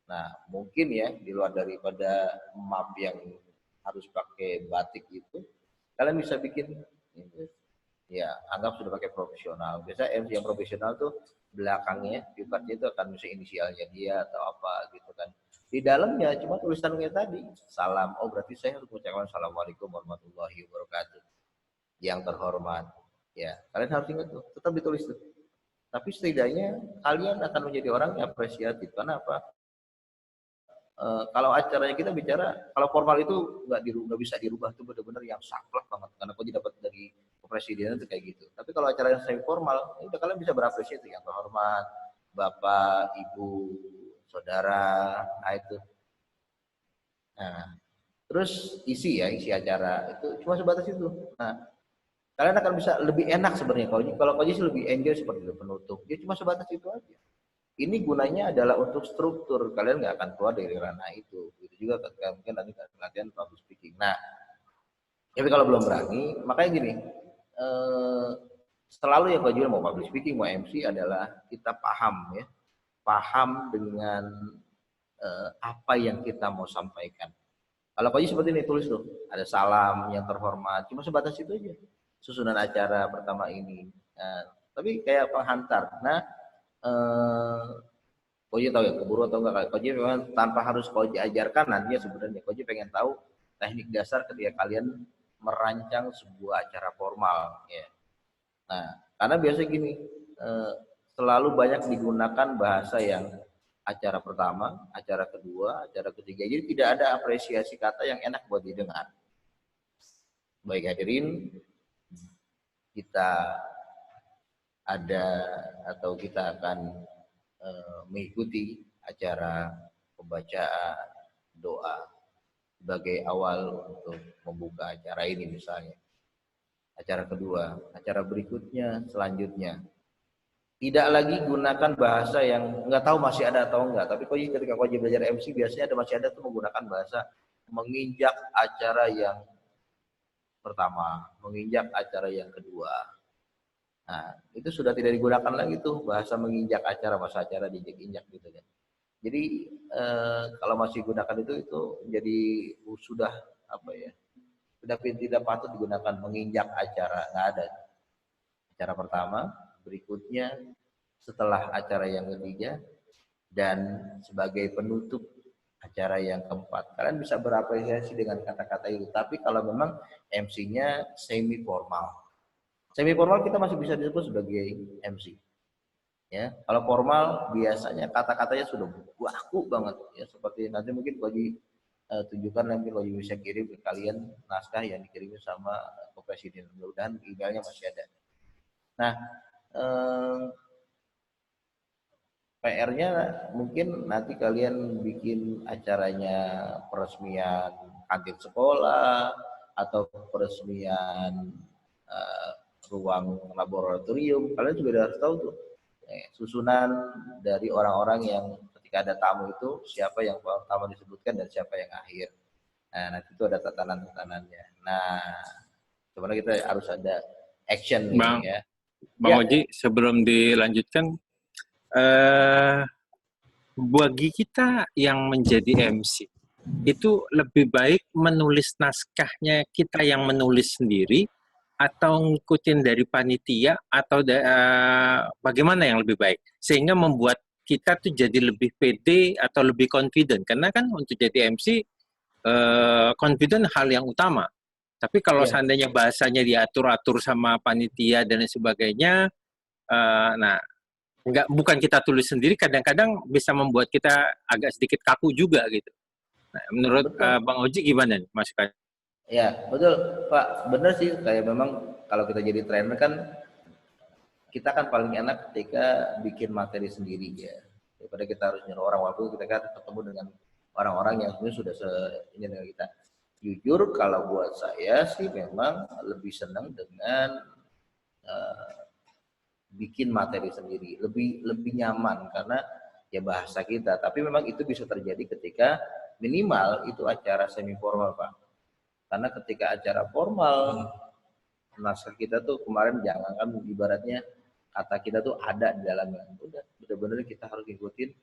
Nah, mungkin ya di luar daripada map yang harus pakai batik itu, kalian bisa bikin ya anggap sudah pakai profesional. Biasa MC yang profesional tuh belakangnya piparnya itu akan bisa inisialnya dia atau apa gitu kan. Di dalamnya cuma tulisan kayak tadi, salam. Oh berarti saya harus mengucapkan assalamualaikum warahmatullahi wabarakatuh. Yang terhormat. Ya, kalian harus ingat tuh, tetap ditulis tuh. Tapi setidaknya kalian akan menjadi orang yang apresiatif. Karena apa? Kalau acaranya kita bicara, kalau formal itu nggak bisa dirubah tuh benar-benar yang saklek banget. Karena kau dapat dari kepresidenan itu kayak gitu. Tapi kalau acara yang semi formal, ya udah kalian bisa berapresiasi yang terhormat, bapak, ibu, saudara, nah itu. Nah, terus isi acara itu cuma sebatas itu. Nah, kalian akan bisa lebih enak sebenarnya kalau Koji sih lebih enjoy seperti itu penutup. Dia cuma sebatas itu aja. Ini gunanya adalah untuk struktur. Kalian nggak akan keluar dari ranah itu. Itu juga ketika mungkin nanti latihan public speaking. Nah, tapi kalau belum berani, makanya gini. Selalu yang Koji mau public speaking, mau MC adalah kita paham ya. Paham dengan apa yang kita mau sampaikan. Kalau Koji seperti ini tulis tuh, ada salam yang terhormat. Cuma sebatas itu aja. Susunan acara pertama ini. Nah, tapi kayak penghantar. Nah, Koji tahu ya keburu atau enggak? Koji memang tanpa harus Koji ajarkan nantinya sebenarnya Koji pengen tahu teknik dasar ketika kalian merancang sebuah acara formal ya. Nah, karena biasanya gini, selalu banyak digunakan bahasa yang acara pertama, acara kedua, acara ketiga. Jadi tidak ada apresiasi kata yang enak buat didengar. Baik hadirin, kita ada atau kita akan mengikuti acara pembacaan doa sebagai awal untuk membuka acara ini misalnya. Acara kedua, acara berikutnya, selanjutnya. Tidak lagi gunakan bahasa yang nggak tahu masih ada atau enggak. Tapi ketika Koji belajar MC biasanya masih ada tuh menggunakan bahasa menginjak acara yang pertama, menginjak acara yang kedua. Nah, itu sudah tidak digunakan lagi tuh bahasa menginjak acara, masa acara diinjak-injak gitu kan. Jadi kalau masih gunakan itu jadi sudah apa ya? Sudah tidak patut digunakan menginjak acara, nggak ada. Acara pertama, berikutnya, setelah acara yang ketiga, dan sebagai penutup acara yang keempat. Kalian bisa berapresiasi dengan kata-kata itu. Tapi kalau memang MC-nya semi formal. Semi formal kita masih bisa disebut sebagai MC. Ya, kalau formal biasanya kata-katanya sudah baku banget ya, seperti nanti mungkin Koji tunjukkan, nanti Koji bisa kirim ke kalian naskah yang dikirim sama ke presiden. Mudah-mudahan emailnya masih ada. Nah, PR-nya mungkin nanti kalian bikin acaranya peresmian kantin sekolah atau peresmian ruang laboratorium. Kalian juga harus tahu tuh susunan dari orang-orang yang ketika ada tamu itu siapa yang pertama disebutkan dan siapa yang akhir. Nah, nanti itu ada tatanan-tatanannya. Nah, sebenarnya kita harus ada action Bang, ya. Bang Oji, sebelum dilanjutkan, bagi kita yang menjadi MC, itu lebih baik menulis naskahnya kita yang menulis sendiri, atau ngikutin dari panitia, atau bagaimana yang lebih baik? Sehingga membuat kita tuh jadi lebih pede atau lebih confident. Karena kan untuk jadi MC, confident hal yang utama. Tapi kalau seandainya bahasanya diatur-atur sama panitia dan sebagainya, nah, bukan kita tulis sendiri, kadang-kadang bisa membuat kita agak sedikit kaku juga gitu. Nah, menurut Bang Oji gimana nih masukannya? Ya, betul Pak. Benar sih, kayak memang kalau kita jadi trainer kan, kita kan paling enak ketika bikin materi sendiri ya. Daripada kita harus nyuruh orang, walaupun kita kan ketemu dengan orang-orang yang sebenarnya sudah ini dengan kita. Jujur kalau buat saya sih memang lebih senang dengan bikin materi sendiri, lebih nyaman karena ya bahasa kita. Tapi memang itu bisa terjadi ketika minimal itu acara semi formal, Pak. Karena ketika acara formal, naskah kita tuh kemarin jangan kan ibaratnya kata kita tuh ada di dalamnya. Udah benar-benar kita harus ikutin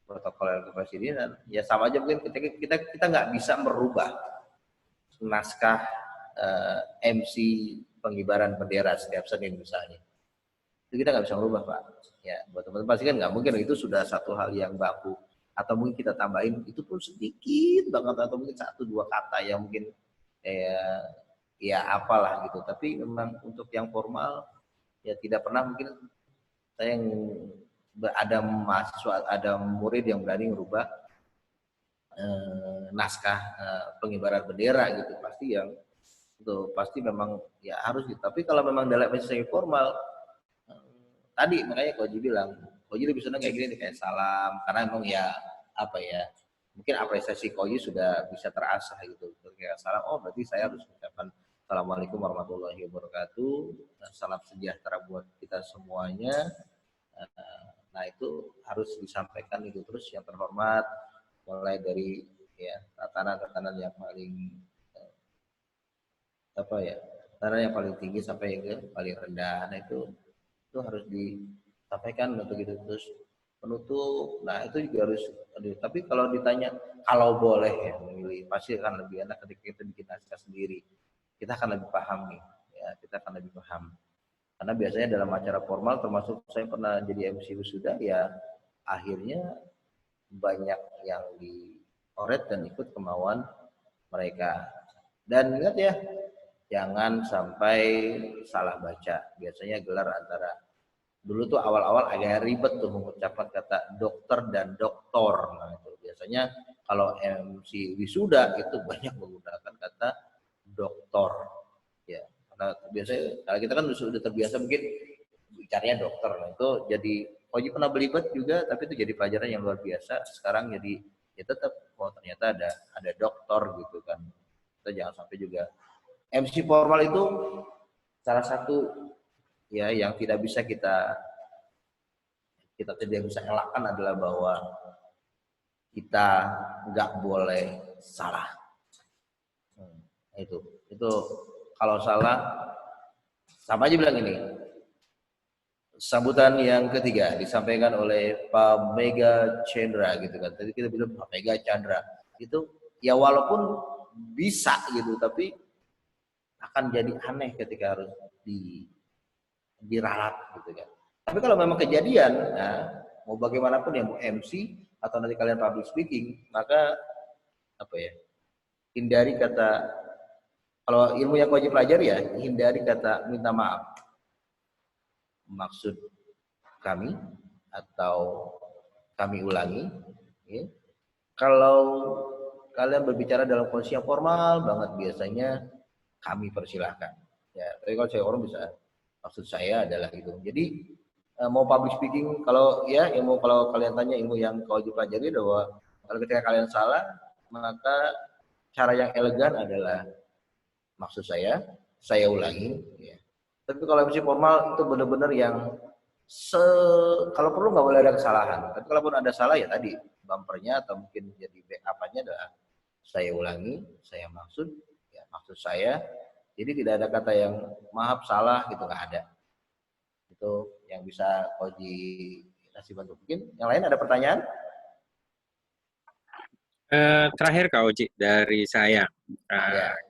protokol kepresidenan. Ya sama aja mungkin ketika kita nggak bisa merubah naskah MC pengibaran bendera setiap Senin misalnya. Itu kita nggak bisa merubah, Pak. Ya, buat teman-teman pasti kan nggak mungkin itu sudah satu hal yang baku. Atau mungkin kita tambahin itu pun sedikit banget atau mungkin 1-2 kata yang mungkin ya apalah gitu. Tapi memang untuk yang formal ya tidak pernah mungkin saya yang ada mahasiswa, ada murid yang berani merubah naskah pengibaran bendera gitu, pasti yang itu pasti memang ya harus gitu. Tapi kalau memang dalam semi formal tadi makanya Koji bilang, Koji lebih senang kayak gini kayak salam karena memang ya apa ya mungkin apresiasi Koji sudah bisa terasah gitu kayak salam, oh berarti saya harus mengucapkan Assalamualaikum warahmatullahi wabarakatuh, salam sejahtera buat kita semuanya. Nah itu harus disampaikan itu terus yang terhormat mulai dari ya tatanan yang paling tatanan yang paling tinggi sampai ke paling rendah. Nah itu harus disampaikan untuk itu terus penutup. Nah itu juga harus. Tapi kalau ditanya kalau boleh ya memilih pasti akan lebih enak ketika kita bikin naskah sendiri. Kita akan lebih paham nih. Ya kita akan lebih paham. Karena biasanya dalam acara formal termasuk saya pernah jadi MC wisuda ya akhirnya banyak yang dioret dan ikut kemauan mereka. Dan ingat ya, jangan sampai salah baca. Biasanya gelar antara dulu tuh awal-awal agak ribet tuh mengucapkan kata dokter dan doktor. Nah itu biasanya kalau MC wisuda itu banyak menggunakan kata doktor. Ya, karena biasanya kalau kita kan sudah terbiasa mungkin bicaranya dokter. Nah itu jadi Koji pernah belibet juga, tapi itu jadi pelajaran yang luar biasa. Sekarang jadi ya tetap, oh ternyata ada dokter gitu kan. Kita jangan sampai juga MC formal itu salah satu ya yang tidak bisa kita tidak bisa elakkan adalah bahwa kita nggak boleh salah. Itu kalau salah sama aja bilang ini. Sambutan yang ketiga disampaikan oleh Pak Mega Chandra gitu kan. Tadi kita bilang Pak Mega Chandra. Itu ya walaupun bisa gitu tapi akan jadi aneh ketika harus diralat gitu kan. Tapi kalau memang kejadian, nah, mau bagaimanapun ya mau MC atau nanti kalian public speaking, maka apa ya? Hindari kata kalau ilmu yang wajib pelajari ya, hindari kata minta maaf. Maksud kami atau kami ulangi ya. Kalau kalian berbicara dalam kondisi yang formal banget biasanya kami persilahkan ya, tapi kalau saya orang bisa maksud saya adalah itu. Jadi mau public speaking kalau ya ilmu kalau kalian tanya ilmu yang kau pelajari bahwa kalau ketika kalian salah maka cara yang elegan adalah maksud saya ulangi ya. Tapi kalau MC formal itu benar-benar yang kalau perlu nggak boleh ada kesalahan. Tapi kalaupun ada salah ya tadi bumpernya atau mungkin jadi backup-nya adalah saya ulangi, saya maksud, ya maksud saya. Jadi tidak ada kata yang maaf salah gitu nggak ada. Itu yang bisa Koji kasih bantu. Mungkin yang lain ada pertanyaan? Terakhir Kak Oji dari saya.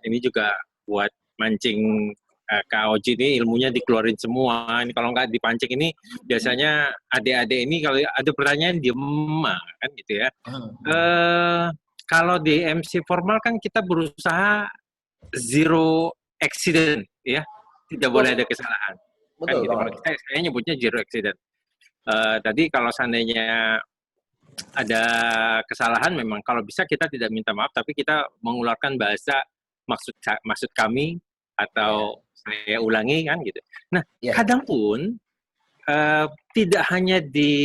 Ini juga buat mancing Kak Oji ini ilmunya dikeluarin semua. Ini kalau nggak dipancing ini biasanya adik-adik ini kalau ada pertanyaan diem kan gitu ya. Kalau di MC formal kan kita berusaha zero accident ya, tidak boleh ada kesalahan. Betul. Kan gitu. Kalau saya nyebutnya zero accident. Tadi kalau seandainya ada kesalahan memang kalau bisa kita tidak minta maaf tapi kita mengeluarkan bahasa maksud kami atau saya ulangi kan gitu. Nah, kadang pun tidak hanya di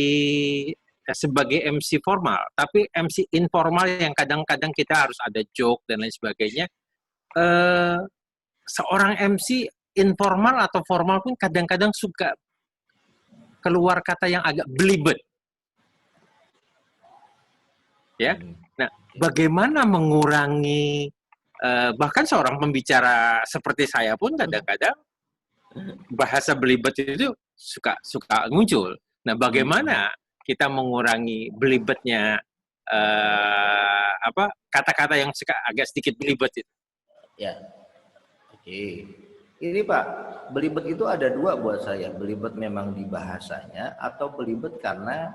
sebagai MC formal, tapi MC informal yang kadang-kadang kita harus ada joke dan lain sebagainya. Seorang MC informal atau formal pun kadang-kadang suka keluar kata yang agak belibet. Ya, nah bagaimana mengurangi bahkan seorang pembicara seperti saya pun kadang-kadang bahasa belibet itu suka muncul. Nah, bagaimana kita mengurangi belibetnya kata-kata yang agak sedikit belibet itu? Ya, oke. Ini Pak, belibet itu ada dua buat saya. Belibet memang di bahasanya atau belibet karena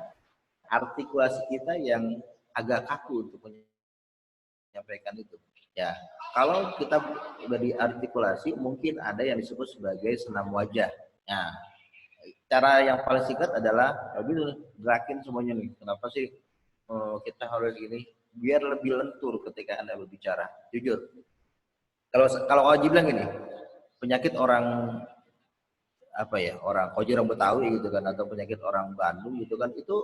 artikulasi kita yang agak kaku untuk menyampaikan itu. Ya, kalau kita beri artikulasi mungkin ada yang disebut sebagai senam wajah. Nah, cara yang paling singkat adalah gerakin semuanya nih. Kenapa sih kita harus gini? Biar lebih lentur ketika Anda berbicara. Jujur. Kalau Oji bilang gini, penyakit orang orang Koji orang Betawi gitu kan, atau penyakit orang Bandung gitu kan, itu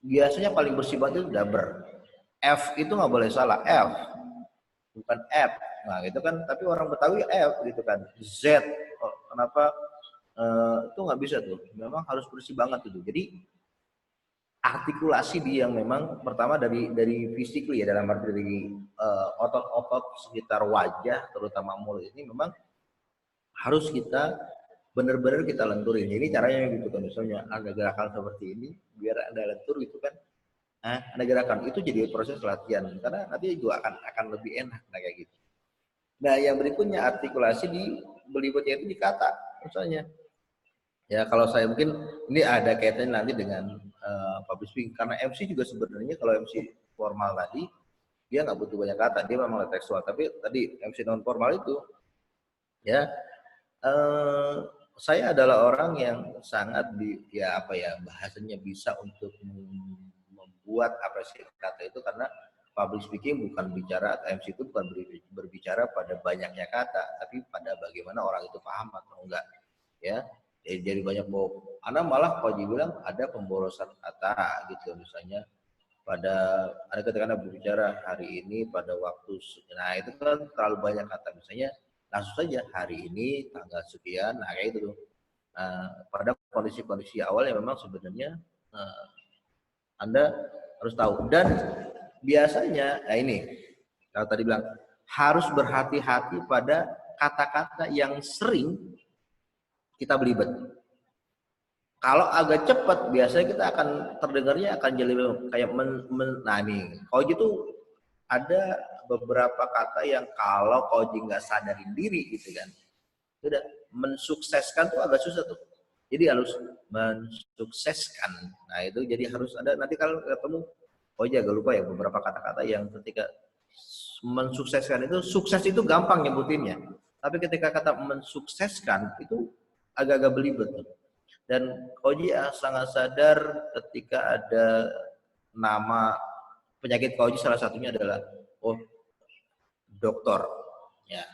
biasanya paling bersifat itu daber. F itu nggak boleh salah, F bukan F. Nah gitu kan, tapi orang Betawi F gitu kan, Z. Kenapa itu nggak bisa tuh? Memang harus bersih banget itu. Jadi artikulasi dia yang memang pertama dari physically ya, dalam arti dari otot-otot sekitar wajah terutama mulut ini memang harus kita benar-benar kita lenturin. Ini caranya gitu kan, misalnya ada gerakan seperti ini biar Anda lentur gitu kan. Ada gerakan itu jadi proses latihan karena nanti juga akan lebih enak kayak gitu. Nah, yang berikutnya artikulasi di belibetnya itu di kata misalnya. Ya kalau saya mungkin ini ada kaitannya nanti dengan public speaking karena MC juga sebenarnya kalau MC formal tadi dia nggak butuh banyak kata, dia memang tekstual. Tapi tadi MC non formal itu ya saya adalah orang yang sangat bahasanya bisa untuk membuat apresiasi kata itu karena public speaking bukan bicara, MC itu bukan berbicara pada banyaknya kata, tapi pada bagaimana orang itu paham atau enggak ya. Jadi banyak Anda malah kalau dibilang ada pemborosan kata gitu, misalnya ada ketika Anda berbicara hari ini pada waktu, nah itu kan terlalu banyak kata, misalnya langsung saja hari ini tanggal sekian, nah kayak itu tuh. Pada kondisi-kondisi awal yang memang sebenarnya Anda harus tahu. Dan biasanya, nah ini kalau tadi bilang harus berhati-hati pada kata-kata yang sering kita belibet. Kalau agak cepat, biasanya kita akan terdengarnya akan jadi kayak nah nih, kalau gitu ada beberapa kata yang kalau Koji nggak sadarin diri gitu kan, sudah mensukseskan tuh agak susah tuh. Jadi harus mensukseskan. Nah itu jadi harus ada, nanti kalau ketemu Koji agak lupa ya beberapa kata-kata yang ketika mensukseskan itu, sukses itu gampang nyebutinnya. Tapi ketika kata mensukseskan itu agak-agak belibet. Dan Koji sangat sadar ketika ada nama penyakit Koji, salah satunya adalah dokter. Ya.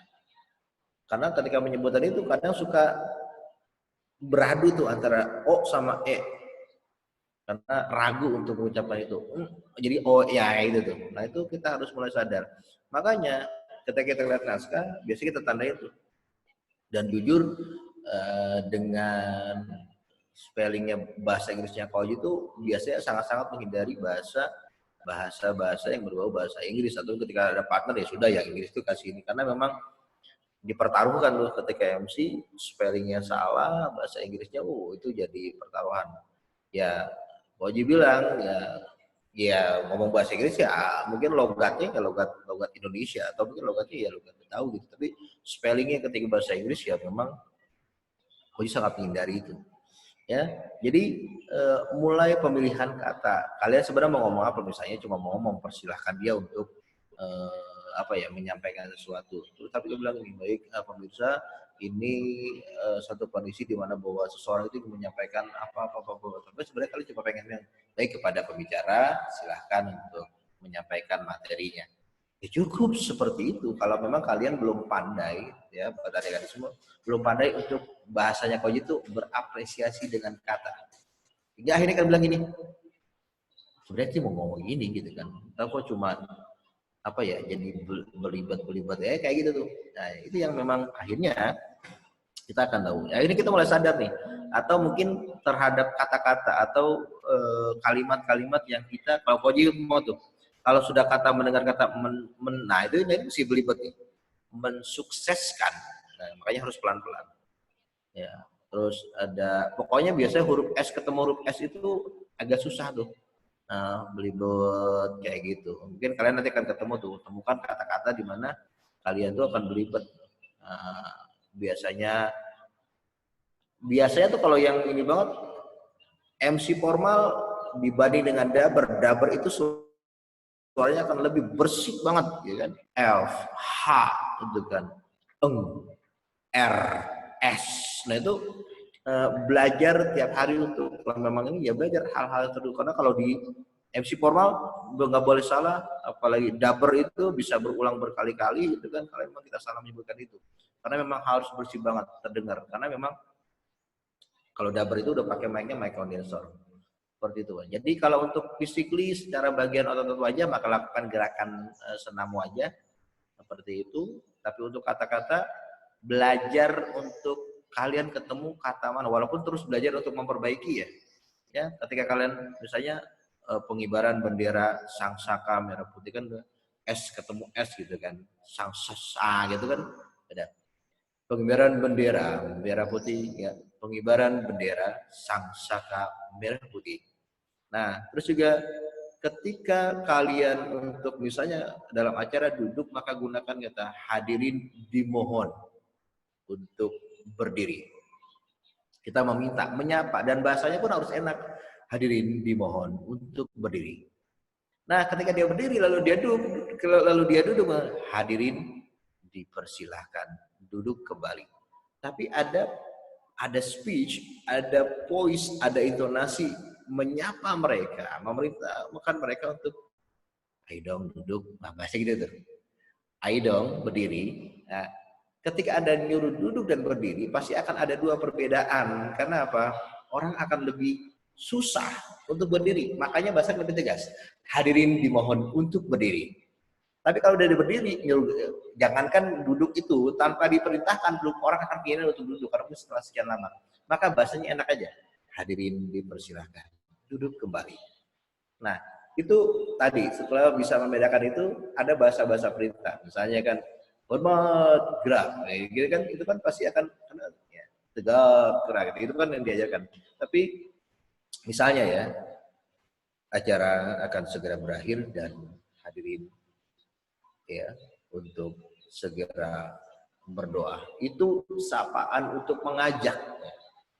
Karena ketika menyebutkan itu kadang suka beradu tuh antara O sama E. Karena ragu untuk mengucapkan itu. Jadi O ya itu tuh. Nah itu kita harus mulai sadar. Makanya ketika kita lihat naskah, biasanya kita tandai itu. Dan jujur dengan spellingnya bahasa Inggrisnya Koji itu biasanya sangat-sangat menghindari bahasa yang berbau bahasa Inggris, atau ketika ada partner ya sudah ya Inggris itu kasih ini, karena memang dipertaruhkan tuh ketika MC spellingnya salah, bahasa Inggrisnya itu jadi pertaruhan. Ya Koji bilang ya ngomong bahasa Inggris ya mungkin logatnya ya logat Indonesia, atau mungkin logatnya ya logat Betawi gitu, tapi spellingnya ketika bahasa Inggris ya memang Koji sangat menghindari itu. Ya, jadi mulai pemilihan kata. Kalian sebenarnya mau ngomong apa? Misalnya cuma mau mempersilahkan dia untuk menyampaikan sesuatu. Tapi dia bilang ini baik pemirsa, ini satu kondisi di mana bahwa seseorang itu menyampaikan apa. Tapi sebenarnya kalian cuma pengen yang baik kepada pembicara, silahkan untuk menyampaikan materinya. Ya cukup seperti itu. Kalau memang kalian belum pandai, ya pada adik-adik semua belum pandai untuk bahasanya Koji itu berapresiasi dengan kata. Dia akhirnya kan bilang gini, sebenarnya sih mau ngomong gini gitu kan, tapi kok cuma apa ya, jadi berlibat ya kayak gitu tuh. Nah itu yang memang akhirnya kita akan tahu. Akhirnya kita mulai sadar nih, atau mungkin terhadap kata-kata atau kalimat-kalimat yang kita, kalau Koji mau tuh, kalau sudah kata mendengar kata nah itu ini mesti belibet nih, mensukseskan. Nah, makanya harus pelan-pelan. Ya, terus ada pokoknya biasanya huruf S ketemu huruf S itu agak susah tuh. Nah, belibet kayak gitu. Mungkin kalian nanti akan ketemu tuh, temukan kata-kata di mana kalian tuh akan belibet. Biasanya tuh kalau yang ini banget, MC formal dibanding dengan daber itu suaranya akan lebih bersih banget, ya kan? F, H, itu kan, eng, R, S. Nah itu belajar tiap hari untuk, kalau memang ini ya belajar hal-hal tertentu, karena kalau di MC formal nggak boleh salah, apalagi daber itu bisa berulang berkali-kali gitu kan, kalau memang kita salah menyebutkan itu, karena memang harus bersih banget terdengar, karena memang kalau daber itu udah pakai mic-nya mic condenser seperti itu. Jadi kalau untuk physically secara bagian otot wajah, maka lakukan gerakan senam wajah seperti itu. Tapi untuk kata-kata, belajar untuk kalian ketemu kata mana, walaupun terus belajar untuk memperbaiki ya. Ya, ketika kalian misalnya pengibaran bendera sang saka merah putih kan S ketemu S gitu kan, sang sasa gitu kan, ada pengibaran bendera putih ya, pengibaran bendera sang saka merah putih. Nah, terus juga ketika kalian untuk misalnya dalam acara duduk, maka gunakan kata hadirin dimohon untuk berdiri. Kita meminta, menyapa, dan bahasanya pun harus enak. Hadirin dimohon untuk berdiri. Nah, ketika dia berdiri lalu dia duduk, hadirin dipersilahkan duduk kembali. Tapi ada speech, ada voice, ada intonasi menyapa mereka, memerintahkan mereka untuk ayo dong duduk, nah bahasa gitu tuh. Ayo dong berdiri. Nah, ketika ada nyuruh duduk dan berdiri, pasti akan ada dua perbedaan. Karena apa? Orang akan lebih susah untuk berdiri. Makanya bahasa lebih tegas. Hadirin dimohon untuk berdiri. Tapi kalau udah berdiri, jangankan duduk itu, tanpa diperintahkan, belum orang akan ingin untuk duduk, karena setelah sekian lama. Maka bahasanya enak aja. Hadirin dipersilahkan duduk kembali. Nah, itu tadi setelah bisa membedakan itu, ada bahasa-bahasa perintah. Misalnya kan, hormat, gerak. Nah, gitu kan, itu kan pasti akan ya, tegak, gerak. Itu kan yang diajarkan. Tapi misalnya ya, acara akan segera berakhir dan hadirin ya untuk segera berdoa. Itu sapaan untuk mengajak.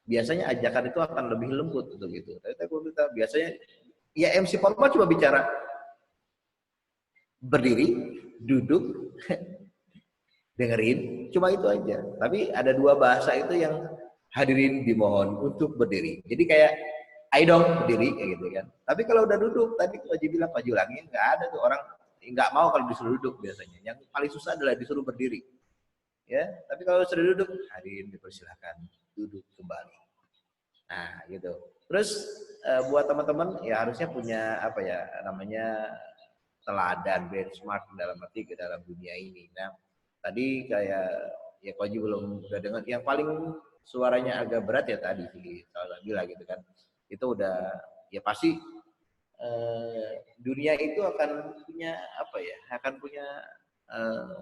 Biasanya ajakan itu akan lebih lembut untuk itu. Tapi kita biasanya ya MC formal cuma bicara berdiri, duduk, dengerin, cuma itu aja. Tapi ada dua bahasa itu yang hadirin dimohon untuk berdiri. Jadi kayak ayo dong berdiri kayak gitu kan. Tapi kalau udah duduk, tadi Pak bilang, Pak Julangi, nggak ada tuh orang nggak mau kalau disuruh duduk biasanya. Yang paling susah adalah disuruh berdiri. Ya, tapi kalau sudah duduk, hadirin dipersilakan duduk kembali. Nah, gitu. Terus buat teman-teman ya harusnya punya apa ya namanya teladan, benchmark dalam arti ke dalam dunia ini. Nah, tadi kayak ya Koji belum udah dengar yang paling suaranya agak berat ya tadi kalau bilang gitu kan. Itu udah ya pasti dunia itu akan punya apa ya? Akan punya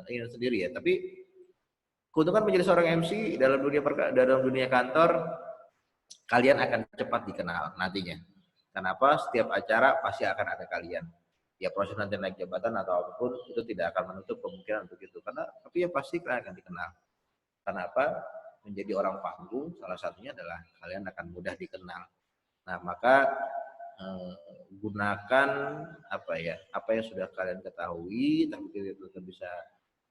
ini sendiri ya. Tapi keuntungan menjadi seorang MC dalam dunia kantor, kalian akan cepat dikenal nantinya. Kenapa? Setiap acara pasti akan ada kalian. Ya proses nanti naik jabatan atau apapun itu tidak akan menutup kemungkinan untuk itu. Tapi ya pasti kalian akan dikenal. Kenapa? Menjadi orang panggung salah satunya adalah kalian akan mudah dikenal. Nah maka gunakan apa yang sudah kalian ketahui, tapi kita bisa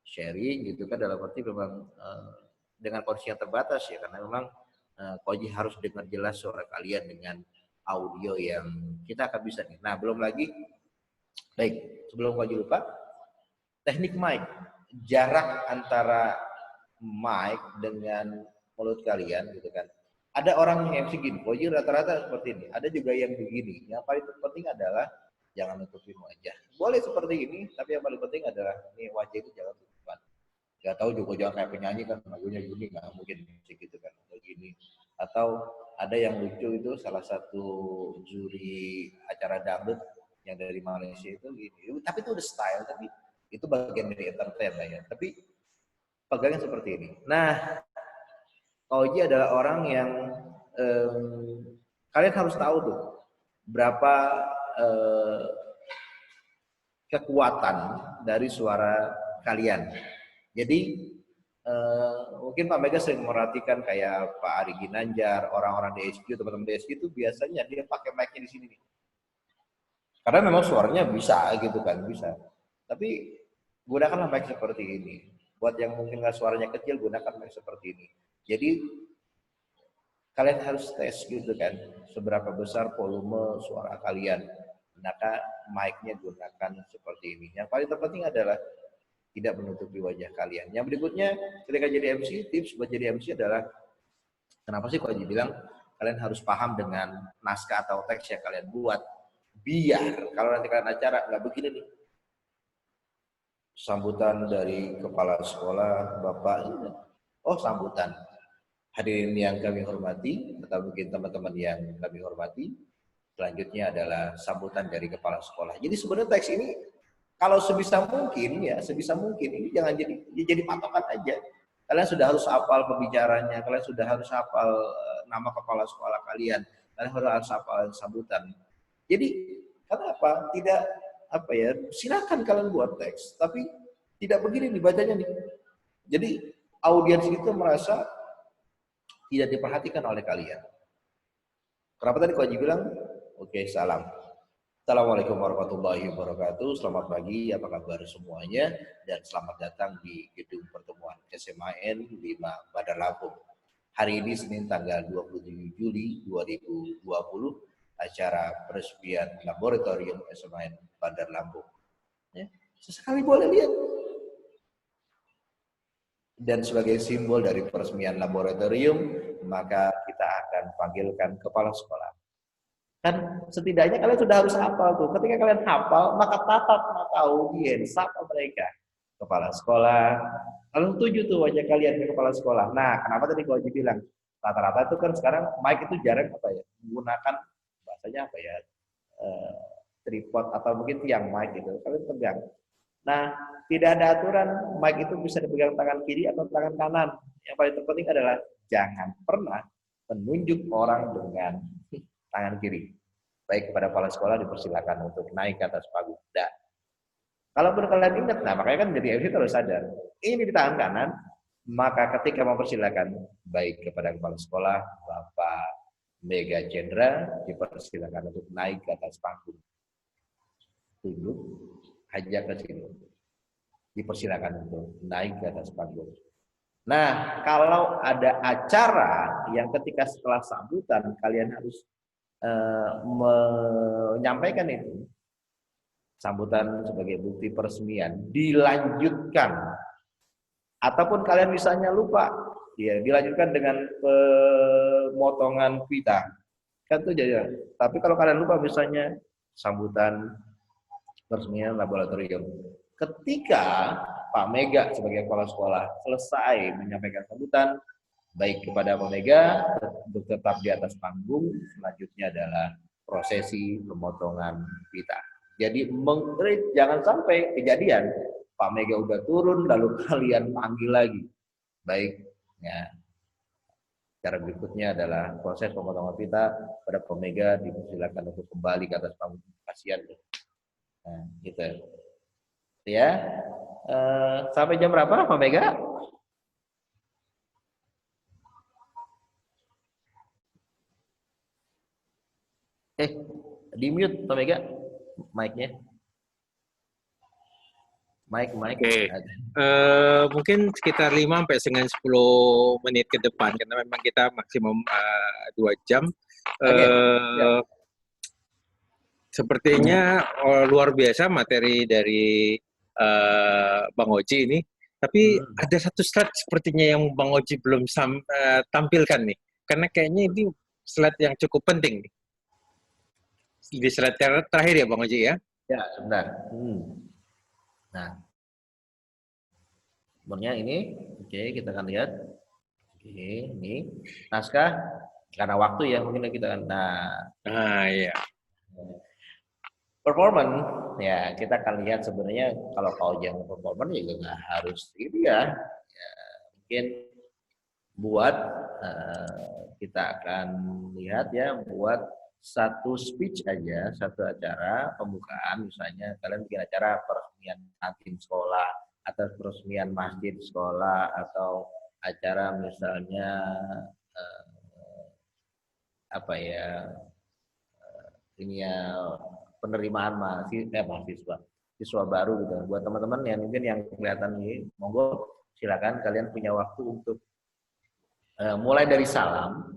sharing gitu kan, dalam arti memang dengan kondisi yang terbatas ya, karena memang Koji harus dengar jelas suara kalian dengan audio yang kita akan bisa nih. Nah belum lagi, baik sebelum Koji lupa, teknik mic, jarak antara mic dengan mulut kalian gitu kan, Ada orang yang MC gini, Koji rata-rata seperti ini. Ada juga yang begini. Yang paling penting adalah jangan nutupin wajah. Boleh seperti ini, tapi yang paling penting adalah ini wajah itu jangan tutupan. Gak tahu juga jangan kayak penyanyi kan lagunya gini, nggak mungkin musik gitu kan, begini. Atau ada yang lucu itu salah satu juri acara dangdut yang dari Malaysia itu gini. Tapi itu udah style, tapi itu bagian dari entertain lah ya. Tapi pegangnya seperti ini. Nah, Oji adalah orang yang kalian harus tahu tuh berapa kekuatan dari suara kalian. Jadi mungkin Pak Mega sering merhatikan kayak Pak Ari Ginanjar, orang-orang DSQ, teman-teman DSQ itu biasanya dia pakai mic-nya di sini nih. Karena memang suaranya bisa gitu kan, bisa. Tapi gunakanlah mic seperti ini. Buat yang mungkin nggak suaranya kecil, gunakan mic seperti ini. Jadi kalian harus tes gitu kan, seberapa besar volume suara kalian. Maka mic-nya gunakan seperti ini. Yang paling terpenting adalah tidak menutupi wajah kalian. Yang berikutnya, ketika jadi MC, tips buat jadi MC adalah, kenapa sih kalau dibilang kalian harus paham dengan naskah atau teks yang kalian buat, biar kalau nanti kalian acara nggak begini nih. Sambutan dari kepala sekolah, Bapak, oh sambutan. Hadirin yang kami hormati, atau mungkin teman-teman yang kami hormati, selanjutnya adalah sambutan dari kepala sekolah. Jadi sebenarnya teks ini, kalau sebisa mungkin ya, sebisa mungkin ini jangan jadi patokan aja. Kalian sudah harus hafal pembicaranya, kalian sudah harus hafal nama kepala sekolah kalian, kalian harus hafal sambutan. Jadi kenapa tidak apa ya? Silakan kalian buat teks, tapi tidak begini dibacanya nih. Jadi audiens itu merasa tidak diperhatikan oleh kalian. Kenapa tadi Ko Haji bilang, oke, salam. Assalamualaikum warahmatullahi wabarakatuh. Selamat pagi, apa kabar semuanya? Dan selamat datang di gedung pertemuan SMAN 5 Bandar Lampung. Hari ini Senin tanggal 27 Juli 2020, acara peresmian laboratorium SMAN Bandar Lampung. Ya, sesekali boleh lihat. Dan sebagai simbol dari peresmian laboratorium, maka kita akan panggilkan kepala sekolah. Kan setidaknya kalian sudah harus hafal tuh. Ketika kalian hafal, maka tatap mata audiens, sapa mereka. Kepala sekolah, lalu tuju tuh wajah kalian ke kepala sekolah. Nah, kenapa tadi Ko Haji bilang, rata-rata itu kan sekarang mic itu jarang apa ya, menggunakan bahasanya apa ya, tripod atau mungkin tiang mic gitu. Kalian pegang. Nah, tidak ada aturan mic itu bisa dipegang tangan kiri atau tangan kanan. Yang paling terpenting adalah jangan pernah menunjuk orang dengan tangan kiri. Baik kepada kepala sekolah dipersilakan untuk naik ke atas panggung. Nah, kalaupun kalian ingat, nah makanya kan jadi MC harus sadar. Ini di tangan kanan, maka ketika mempersilakan baik kepada kepala sekolah, Bapak Mega Cendra, dipersilakan untuk naik ke atas panggung. Tunduk, ajak ke sini. Dipersilakan untuk naik ke atas panggung. Nah, kalau ada acara yang ketika setelah sambutan kalian harus menyampaikan itu, sambutan sebagai bukti peresmian, dilanjutkan. Ataupun kalian misalnya lupa, ya dilanjutkan dengan pemotongan pita. Kan itu jadi. Tapi kalau kalian lupa misalnya sambutan peresmian laboratorium. Ketika Pak Mega sebagai kepala sekolah selesai menyampaikan sambutan, baik kepada Pak Mega untuk tetap di atas panggung, selanjutnya adalah prosesi pemotongan pita. Jadi jangan sampai kejadian Pak Mega udah turun lalu kalian panggil lagi. Baik, ya. Cara berikutnya adalah proses pemotongan pita pada Pak Mega dipersilakan untuk kembali ke atas panggung. Kasihan. Nah, gitu. Ya. Sampai jam berapa Pak Mega? Di mute Pak Mega mic-nya. Mic. Oke. Mungkin sekitar 5 sampai dengan 10 menit ke depan karena memang kita maksimum 2 jam. Sepertinya luar biasa materi dari Bang Oji ini. Tapi ada satu slide sepertinya yang Bang Oji belum tampilkan nih. karena kayaknya ini slide yang cukup penting. Di slide terakhir ya Bang Oji ya. Ya, sebentar. Nah, nomornya ini, oke, kita akan lihat. Oke, ini naskah karena waktu ya mungkin kita akan. Nah, Iya. performance ya kita akan lihat sebenarnya kalau kau jangan performance juga nggak harus gitu ya. Mungkin buat kita akan lihat ya buat satu speech aja, satu acara pembukaan misalnya kalian bikin acara peresmian kantin sekolah atau peresmian masjid sekolah atau acara misalnya apa ya ini ya penerimaan mahasiswa siswa baru gitu. Buat teman-teman yang mungkin yang kelihatan ini, monggo silakan kalian punya waktu untuk mulai dari salam.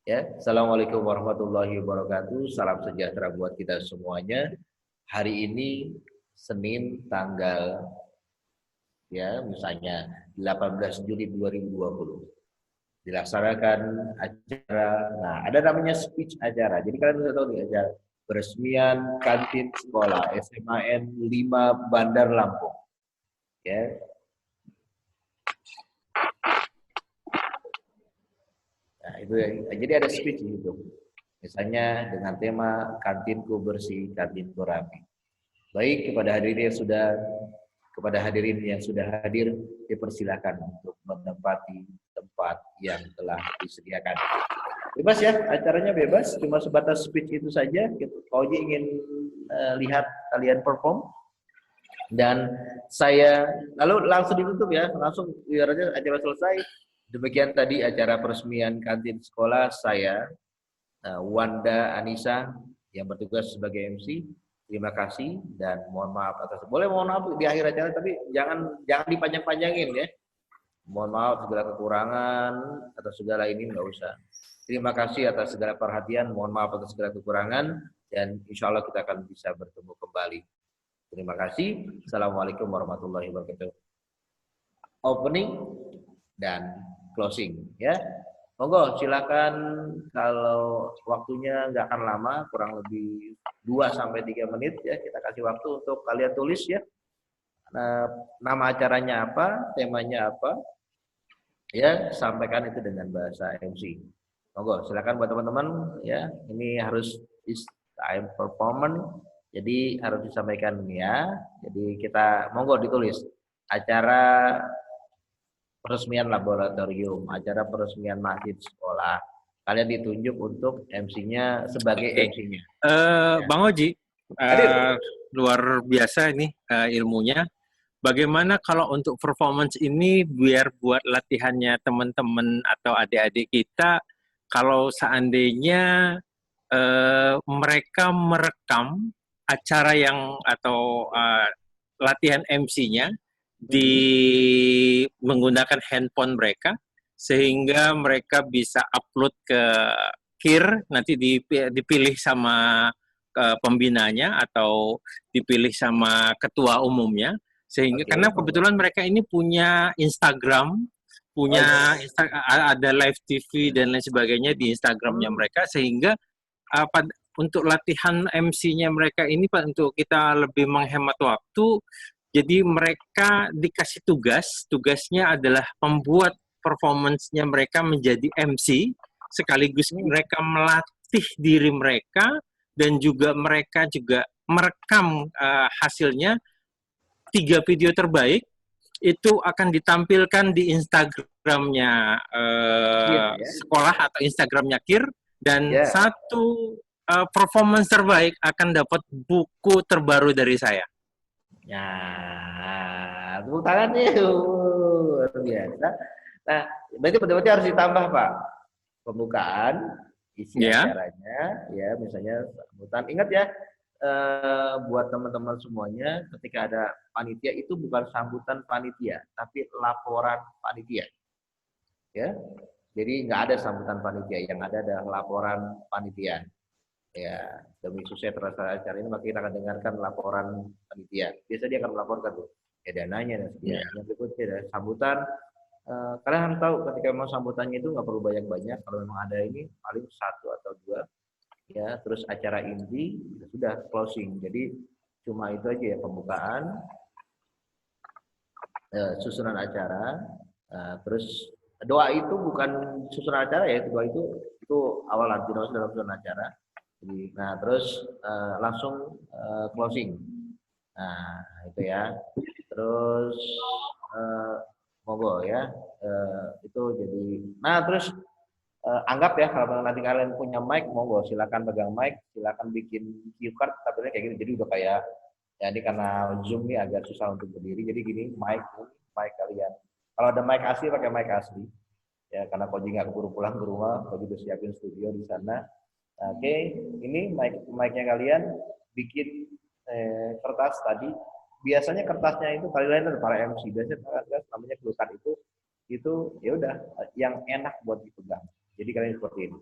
Ya, Assalamualaikum warahmatullahi wabarakatuh. Salam sejahtera buat kita semuanya. Hari ini Senin tanggal ya misalnya 18 Juli 2020 dilaksanakan acara. Nah, ada namanya speech acara. Jadi kalian bisa tahu nih acara peresmian kantin sekolah SMAN 5 Bandar Lampung. Ya. Nah, itu ya. Jadi ada speech gitu. Misalnya dengan tema kantinku bersih, kantinku rapi. Baik kepada hadirin yang sudah hadir dipersilakan untuk menempati tempat yang telah disediakan. Bebas ya, acaranya bebas, cuma sebatas speech itu saja. Kalau ingin lihat kalian perform, dan saya lalu langsung ditutup ya, langsung biar aja acara selesai. Demikian tadi acara peresmian kantin sekolah saya, Wanda Anissa yang bertugas sebagai MC. Terima kasih dan mohon maaf mohon maaf di akhir acara, tapi jangan dipanjang-panjangin ya. Mohon maaf segala kekurangan atau segala ini nggak usah. Terima kasih atas segala perhatian, mohon maaf atas segala kekurangan, dan insya Allah kita akan bisa bertemu kembali. Terima kasih. Assalamualaikum warahmatullahi wabarakatuh. Opening dan closing ya. Monggo silakan, kalau waktunya nggak akan lama, kurang lebih 2-3 menit ya, kita kasih waktu untuk kalian tulis ya. Nama acaranya apa, temanya apa, ya sampaikan itu dengan bahasa MC. Monggo silakan buat teman-teman ya, ini harus is time performance, jadi harus disampaikan ya. Jadi kita monggo ditulis acara peresmian laboratorium, acara peresmian masjid sekolah. Kalian ditunjuk untuk MC-nya sebagai MC-nya. Bang Oji, luar biasa ini ilmunya. Bagaimana kalau untuk performance ini biar buat latihannya teman-teman atau adik-adik kita, kalau seandainya mereka merekam acara yang atau latihan MC-nya menggunakan handphone mereka, sehingga mereka bisa upload ke KIR, nanti dipilih sama pembinanya atau dipilih sama ketua umumnya, sehingga karena kebetulan mereka ini punya Instagram, ada live TV dan lain sebagainya di Instagramnya mereka, sehingga untuk latihan MC-nya mereka ini Pak, untuk kita lebih menghemat waktu. Jadi mereka dikasih tugasnya adalah membuat performance-nya mereka menjadi MC, sekaligus mereka melatih diri mereka, dan juga mereka juga merekam hasilnya. 3 video terbaik itu akan ditampilkan di Instagramnya sekolah atau Instagramnya KIR, dan satu performance terbaik akan dapat buku terbaru dari saya. Ya, tepuk tangan nih, luar biasa. Nah, berarti harus ditambah Pak, pembukaan, isi acaranya, ya misalnya sambutan. Ingat ya, buat teman-teman semuanya, ketika ada panitia itu bukan sambutan panitia, tapi laporan panitia. Ya, jadi nggak ada sambutan panitia, yang ada adalah laporan panitia. Ya, demi sukses terasa acara ini, maka kita akan dengarkan laporan panitia. Biasa dia akan melaporkan tuh, ya dananya dan sebagainya. Yang berikutnya ada sambutan kalian harus tahu ketika memang sambutannya itu nggak perlu banyak-banyak. Kalau memang ada ini paling 1 atau 2, ya. Terus acara inti sudah closing. Jadi cuma itu aja ya, pembukaan, susunan acara, terus doa itu bukan susunan acara ya, doa itu awalan, tidak dalam susunan acara. Jadi, nah terus langsung closing. Nah itu ya. Terus monggo ya, itu jadi. Nah terus anggap ya kalau nanti kalian punya mic, monggo silakan pegang mic, silakan bikin cue card, tapi kayak gini. Jadi udah kayak ya, ini karena Zoom ini agak susah untuk berdiri, jadi gini mic kalian. Kalau ada mic asli pakai mic asli. Ya karena Koji nggak keburu pulang ke rumah, Koji udah siapin studio di sana. Oke, ini mic-nya kalian bikin kertas tadi. Biasanya kertasnya itu kalian ada para MC, biasanya kertas namanya kelukan itu ya udah yang enak buat dipegang. Jadi kalian seperti ini.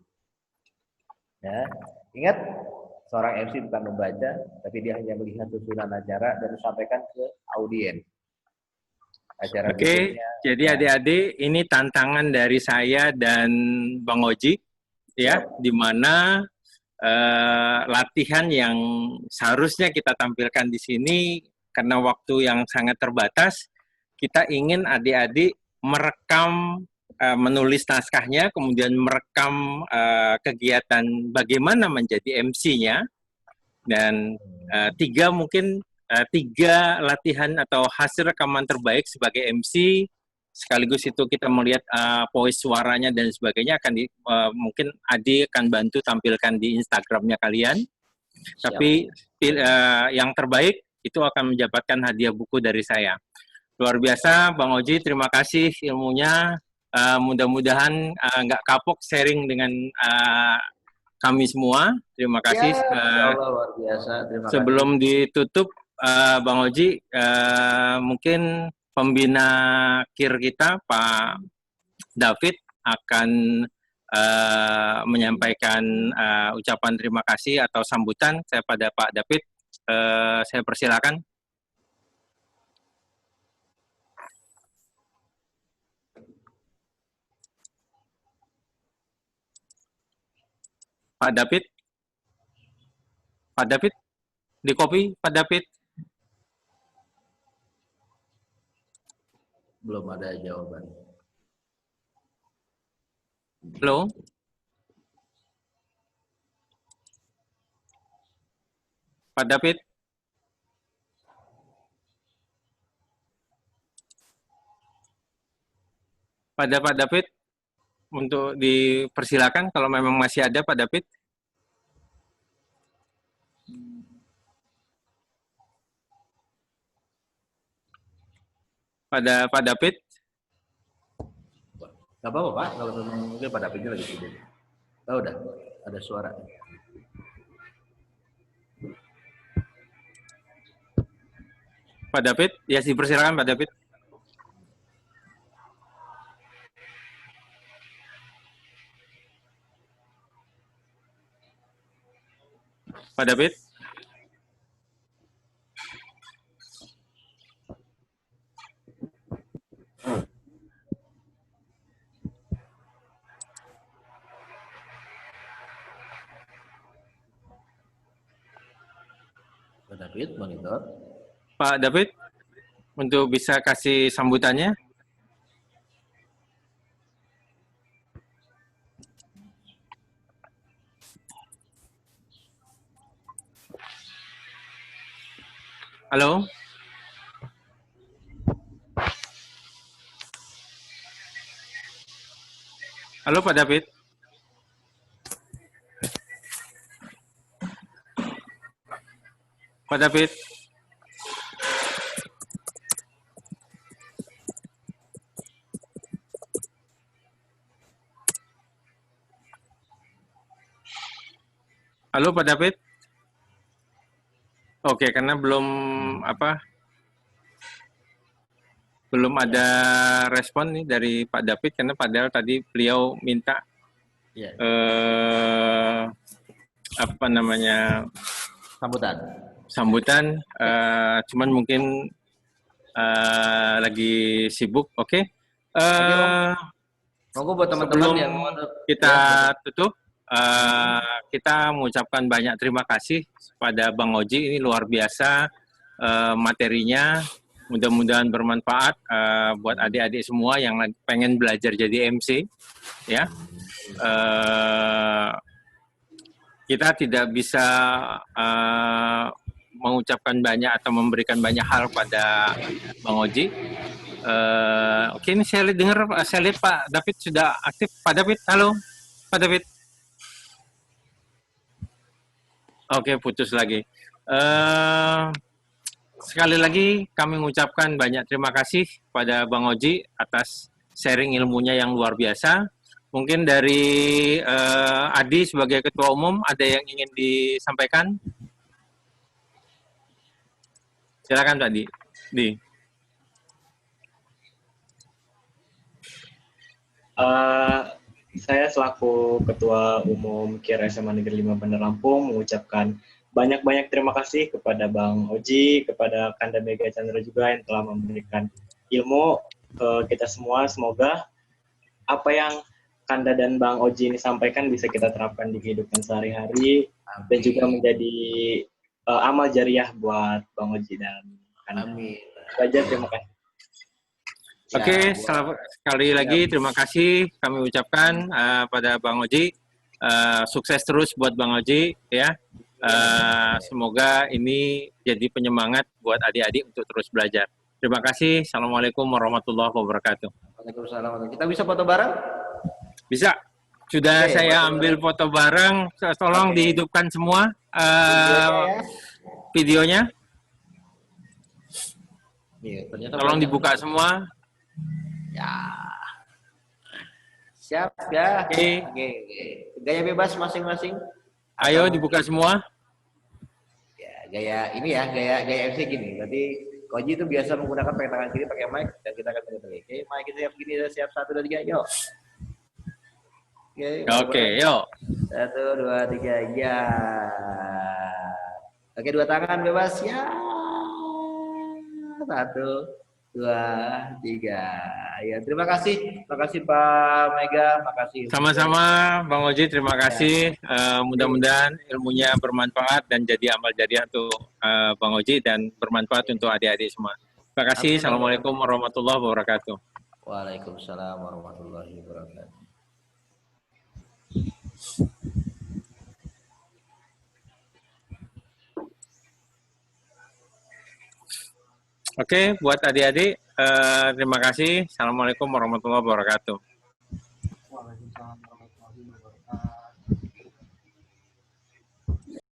Ya, ingat seorang MC bukan membaca, tapi dia hanya melihat susunan acara dan disampaikan ke audiens. Oke, jadi adik-adik ini tantangan dari saya dan Bang Oji, ya, di mana latihan yang seharusnya kita tampilkan di sini karena waktu yang sangat terbatas, kita ingin adik-adik merekam, menulis naskahnya, kemudian merekam kegiatan bagaimana menjadi MC-nya, dan 3 latihan atau hasil rekaman terbaik sebagai MC, sekaligus itu kita melihat voice suaranya dan sebagainya akan mungkin Adi akan bantu tampilkan di Instagramnya kalian. Siap. Tapi yang terbaik itu akan mendapatkan hadiah buku dari saya. Luar biasa, Bang Oji, terima kasih ilmunya. Mudah-mudahan nggak kapok sharing dengan kami semua. Terima kasih. Ya Allah, luar biasa. Terima Sebelum kasih. ditutup, Bang Oji, mungkin pembina KIR kita, Pak David, akan menyampaikan ucapan terima kasih atau sambutan. Saya pada Pak David, saya persilakan. Pak David, di copy, Pak David. Belum ada jawaban. Halo? Pak David? Pada Pak David, untuk dipersilakan kalau memang masih ada Pak David. Pada Pak David. Gak apa-apa Pak, kalau memang mungkin Pak Davidnya lagi tidur. Oh udah, ada suara. Pak David, ya dipersilakan Pak David. Pak David. Pak David, monitor. Pak David, untuk bisa kasih sambutannya. Halo? Halo Pak David? Pak David? Halo Pak David? Oke, karena belum belum ada respon nih dari Pak David, karena padahal tadi beliau minta sambutan, cuman mungkin lagi sibuk. Oke, Monggo buat teman-teman Sebelum yang mau kita tutup, kita mengucapkan banyak terima kasih kepada Bang Oji. Ini luar biasa materinya. Mudah-mudahan bermanfaat buat adik-adik semua yang pengen belajar jadi MC. Ya, kita tidak bisa mengucapkan banyak atau memberikan banyak hal pada Bang Oji. Oke, ini saya lihat Pak David sudah aktif. Pak David, halo, Pak David. Oke, putus lagi. Sekali lagi kami mengucapkan banyak terima kasih pada Bang Oji atas sharing ilmunya yang luar biasa. Mungkin dari Adi sebagai Ketua Umum ada yang ingin disampaikan? Silakan Pak Di. Saya selaku Ketua Umum KIR SMA Negeri 5 Bandar Lampung mengucapkan banyak-banyak terima kasih kepada Bang Oji, kepada Kanda Mega Chandra juga yang telah memberikan ilmu ke kita semua. Semoga apa yang Kanda dan Bang Oji ini sampaikan bisa kita terapkan di kehidupan sehari-hari dan juga menjadi amal jariah buat Bang Oji dan Kanda. Amin. Saja, terima kasih. Oke, sekali lagi terima kasih kami ucapkan pada Bang Oji. Sukses terus buat Bang Oji ya. Semoga ini jadi penyemangat buat adik-adik untuk terus belajar. Terima kasih. Assalamualaikum warahmatullahi wabarakatuh. Waalaikumsalam. Kita bisa foto bareng? Bisa. Sudah Oke, saya foto ambil foto bareng. Tolong dihidupkan semua videonya. Iya, ternyata Tolong banyak. dibuka semua. Ya. Siap ya. Oke. Oke. Gaya bebas masing-masing. Ayo dibuka semua. Ya, gaya ini ya, gaya MC gini. Berarti Koji itu biasa menggunakan pakai tangan kiri pakai mic dan kita akan pakai. Oke, mic kita siap gini, siap 1 2 3, yuk. Oke, yuk. 1 2 3, ya. Oke, 2 tangan bebas ya. 1 2 3. Ya, terima kasih Pak Mega, makasih. Sama-sama Bang Oji, terima kasih. Mudah-mudahan ilmunya bermanfaat dan jadi amal jariah untuk Bang Oji dan bermanfaat untuk adik-adik semua. Terima kasih. Amin. Assalamualaikum warahmatullahi wabarakatuh. Waalaikumsalam warahmatullahi wabarakatuh. Oke, buat adik-adik, terima kasih. Assalamualaikum warahmatullahi wabarakatuh. Waalaikumsalam warahmatullahi wabarakatuh.